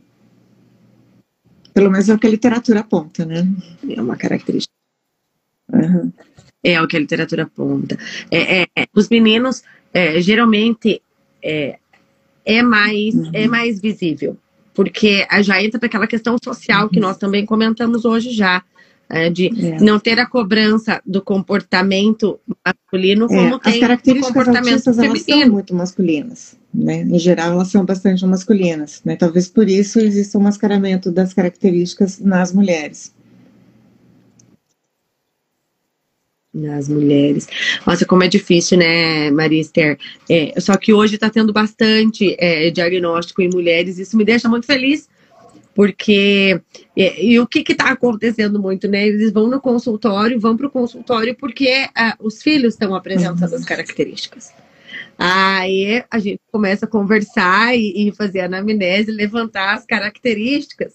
Pelo menos é o que a literatura aponta, né?
É uma característica. É o que a literatura aponta. Os meninos, geralmente, é mais visível. Porque já entra naquela questão social que nós também comentamos hoje já. De não ter a cobrança do comportamento masculino como tem
as características
do comportamento
autistas,
feminino.
Elas são muito masculinas, né? Em geral, elas são bastante masculinas, né? Talvez por isso exista um mascaramento das características nas mulheres.
Nas mulheres. Nossa, como é difícil, né, Maria Esther? Só que hoje está tendo bastante diagnóstico em mulheres, isso me deixa muito feliz. Porque, e o que está acontecendo muito, né? Eles vão para o consultório porque os filhos estão apresentando as características. Aí a gente começa a conversar e fazer a anamnese, levantar as características.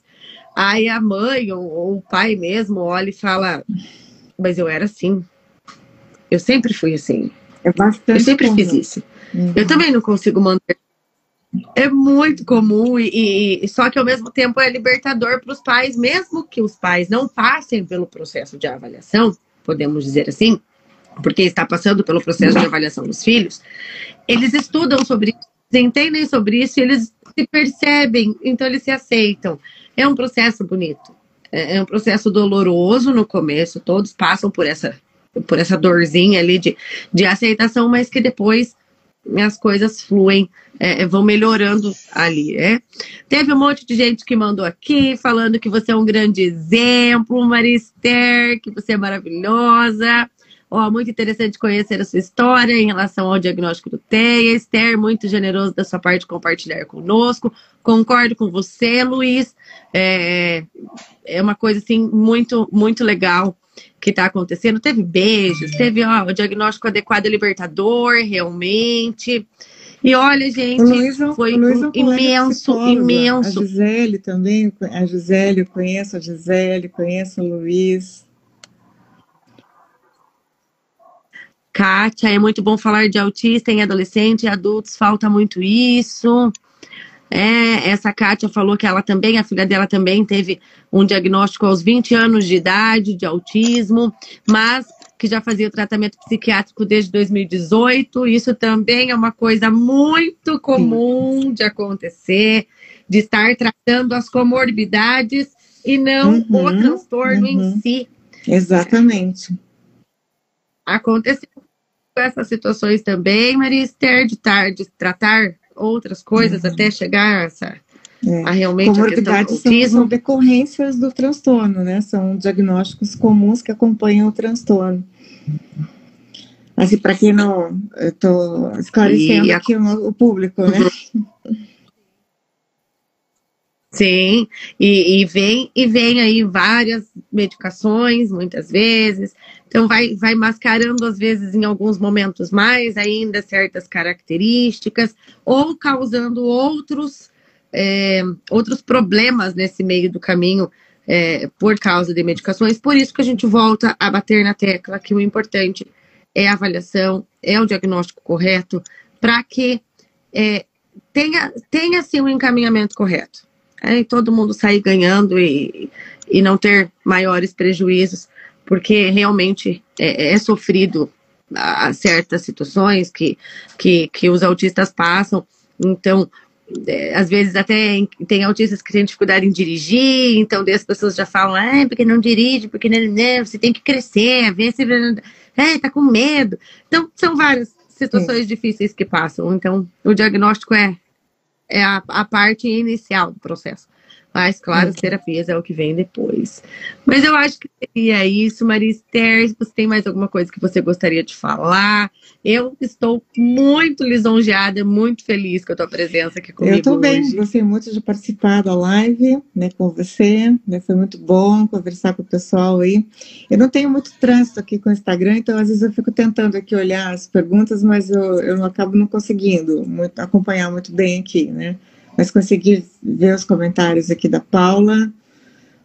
Aí a mãe ou o pai mesmo olha e fala, mas eu era assim. Eu sempre fui assim. Eu sempre fiz isso. Eu também não consigo manter. É muito comum só que ao mesmo tempo é libertador para os pais, mesmo que os pais não passem pelo processo de avaliação, podemos dizer assim, porque está passando pelo processo de avaliação dos filhos, eles estudam sobre isso, entendem sobre isso, eles se percebem, então eles se aceitam. É um processo bonito, é um processo doloroso no começo, todos passam por essa dorzinha ali de aceitação, mas que depois as coisas fluem, vão melhorando ali, Teve um monte de gente que mandou aqui, falando que você é um grande exemplo, Maria Esther, que você é maravilhosa. Muito interessante conhecer a sua história em relação ao diagnóstico do TEA. Esther, muito generoso da sua parte compartilhar conosco. Concordo com você, Luiz. É uma coisa, assim, muito, muito legal que está acontecendo. Teve beijos, teve o diagnóstico adequado e libertador, realmente. E olha, gente, foi imenso.
A Gisele também, eu conheço a Gisele, conheço o Luiz.
Kátia, é muito bom falar de autista em adolescente e adultos, falta muito isso. Essa Kátia falou que a filha dela também teve um diagnóstico aos 20 anos de idade de autismo, mas que já fazia o tratamento psiquiátrico desde 2018. Isso também é uma coisa muito comum de acontecer, de estar tratando as comorbidades e não o transtorno em si.
Exatamente.
Aconteceu essas situações também, Maria Esther, de tratar outras coisas até chegar a realmente a questão do autismo.
São decorrências do transtorno, né? São diagnósticos comuns que acompanham o transtorno. Assim, para quem não... Estou esclarecendo aqui o público, né?
Sim, e vem aí várias medicações, muitas vezes. Então, vai mascarando, às vezes, em alguns momentos mais ainda, certas características, ou causando outros problemas nesse meio do caminho por causa de medicações. Por isso que a gente volta a bater na tecla que o importante é a avaliação, é o diagnóstico correto, para que tenha, sim, um encaminhamento correto. E todo mundo sair ganhando e não ter maiores prejuízos, porque realmente é sofrido a certas situações que os autistas passam. Então, às vezes até tem autistas que têm dificuldade em dirigir, então as pessoas já falam, porque não dirige, porque não, você tem que crescer, ver se tá com medo. Então, são várias situações difíceis que passam. Então, o diagnóstico é a parte inicial do processo. Mas, claro, as terapias é o que vem depois. Mas eu acho que seria isso, Maria Esther. Se você tem mais alguma coisa que você gostaria de falar, eu estou muito lisonjeada, muito feliz com a tua presença aqui comigo.
Eu também,
hoje.
Gostei muito de participar da live, né, com você, né, foi muito bom conversar com o pessoal aí. Eu não tenho muito trânsito aqui com o Instagram, então às vezes eu fico tentando aqui olhar as perguntas, mas eu acabo não conseguindo acompanhar muito bem aqui, né? Mas consegui ver os comentários aqui da Paula,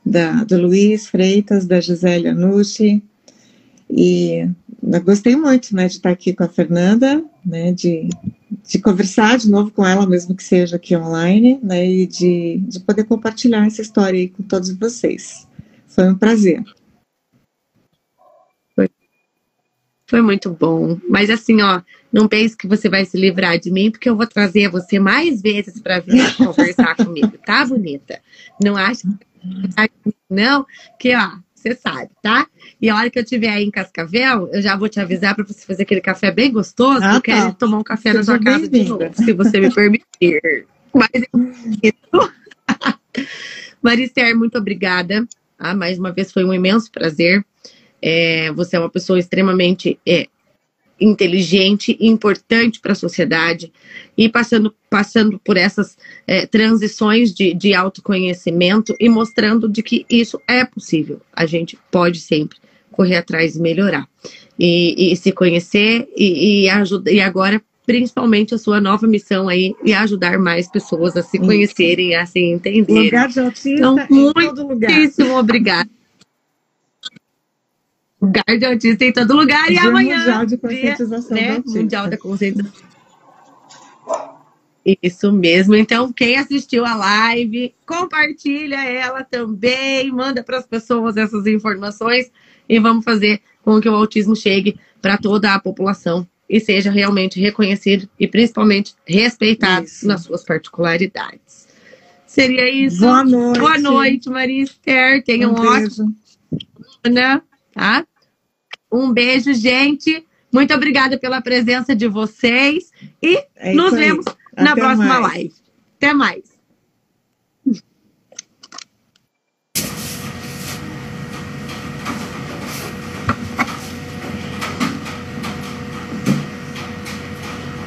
do Luiz Freitas, da Gisele Anucci, e eu gostei muito, né, de estar aqui com a Fernanda, né, de conversar de novo com ela, mesmo que seja aqui online, né, e de poder compartilhar essa história aí com todos vocês. Foi um prazer.
Foi muito bom. Mas assim, ó, não pense que você vai se livrar de mim, porque eu vou trazer você mais vezes para vir conversar comigo, tá, bonita? Não acha que não, que ó, você sabe, tá? E a hora que eu estiver aí em Cascavel, eu já vou te avisar para você fazer aquele café bem gostoso. Eu quero tomar um café na sua casa de novo, se você me permitir. Mas Maria Esther, muito obrigada. Mais uma vez foi um imenso prazer. Você é uma pessoa extremamente inteligente, importante para a sociedade, e passando por essas transições de autoconhecimento e mostrando de que isso é possível. A gente pode sempre correr atrás e melhorar. E se conhecer e agora, principalmente, a sua nova missão aí e ajudar mais pessoas a se conhecerem e a se entenderem.
Lugar de autista
então,
em todo lugar.
Muitíssimo obrigada. Lugar de autista em todo lugar. E amanhã,
Mundial de Conscientização do Autista.
Mundial da Conscientização. Isso mesmo. Então, quem assistiu a live, compartilha ela também, manda para as pessoas essas informações e vamos fazer com que o autismo chegue para toda a população e seja realmente reconhecido e principalmente respeitado nas suas particularidades. Seria isso.
Boa noite.
Boa noite, Maria Esther. Tenha um ótimo dia, tá? Um beijo, gente. Muito obrigada pela presença de vocês e nos vemos na próxima live. Até mais.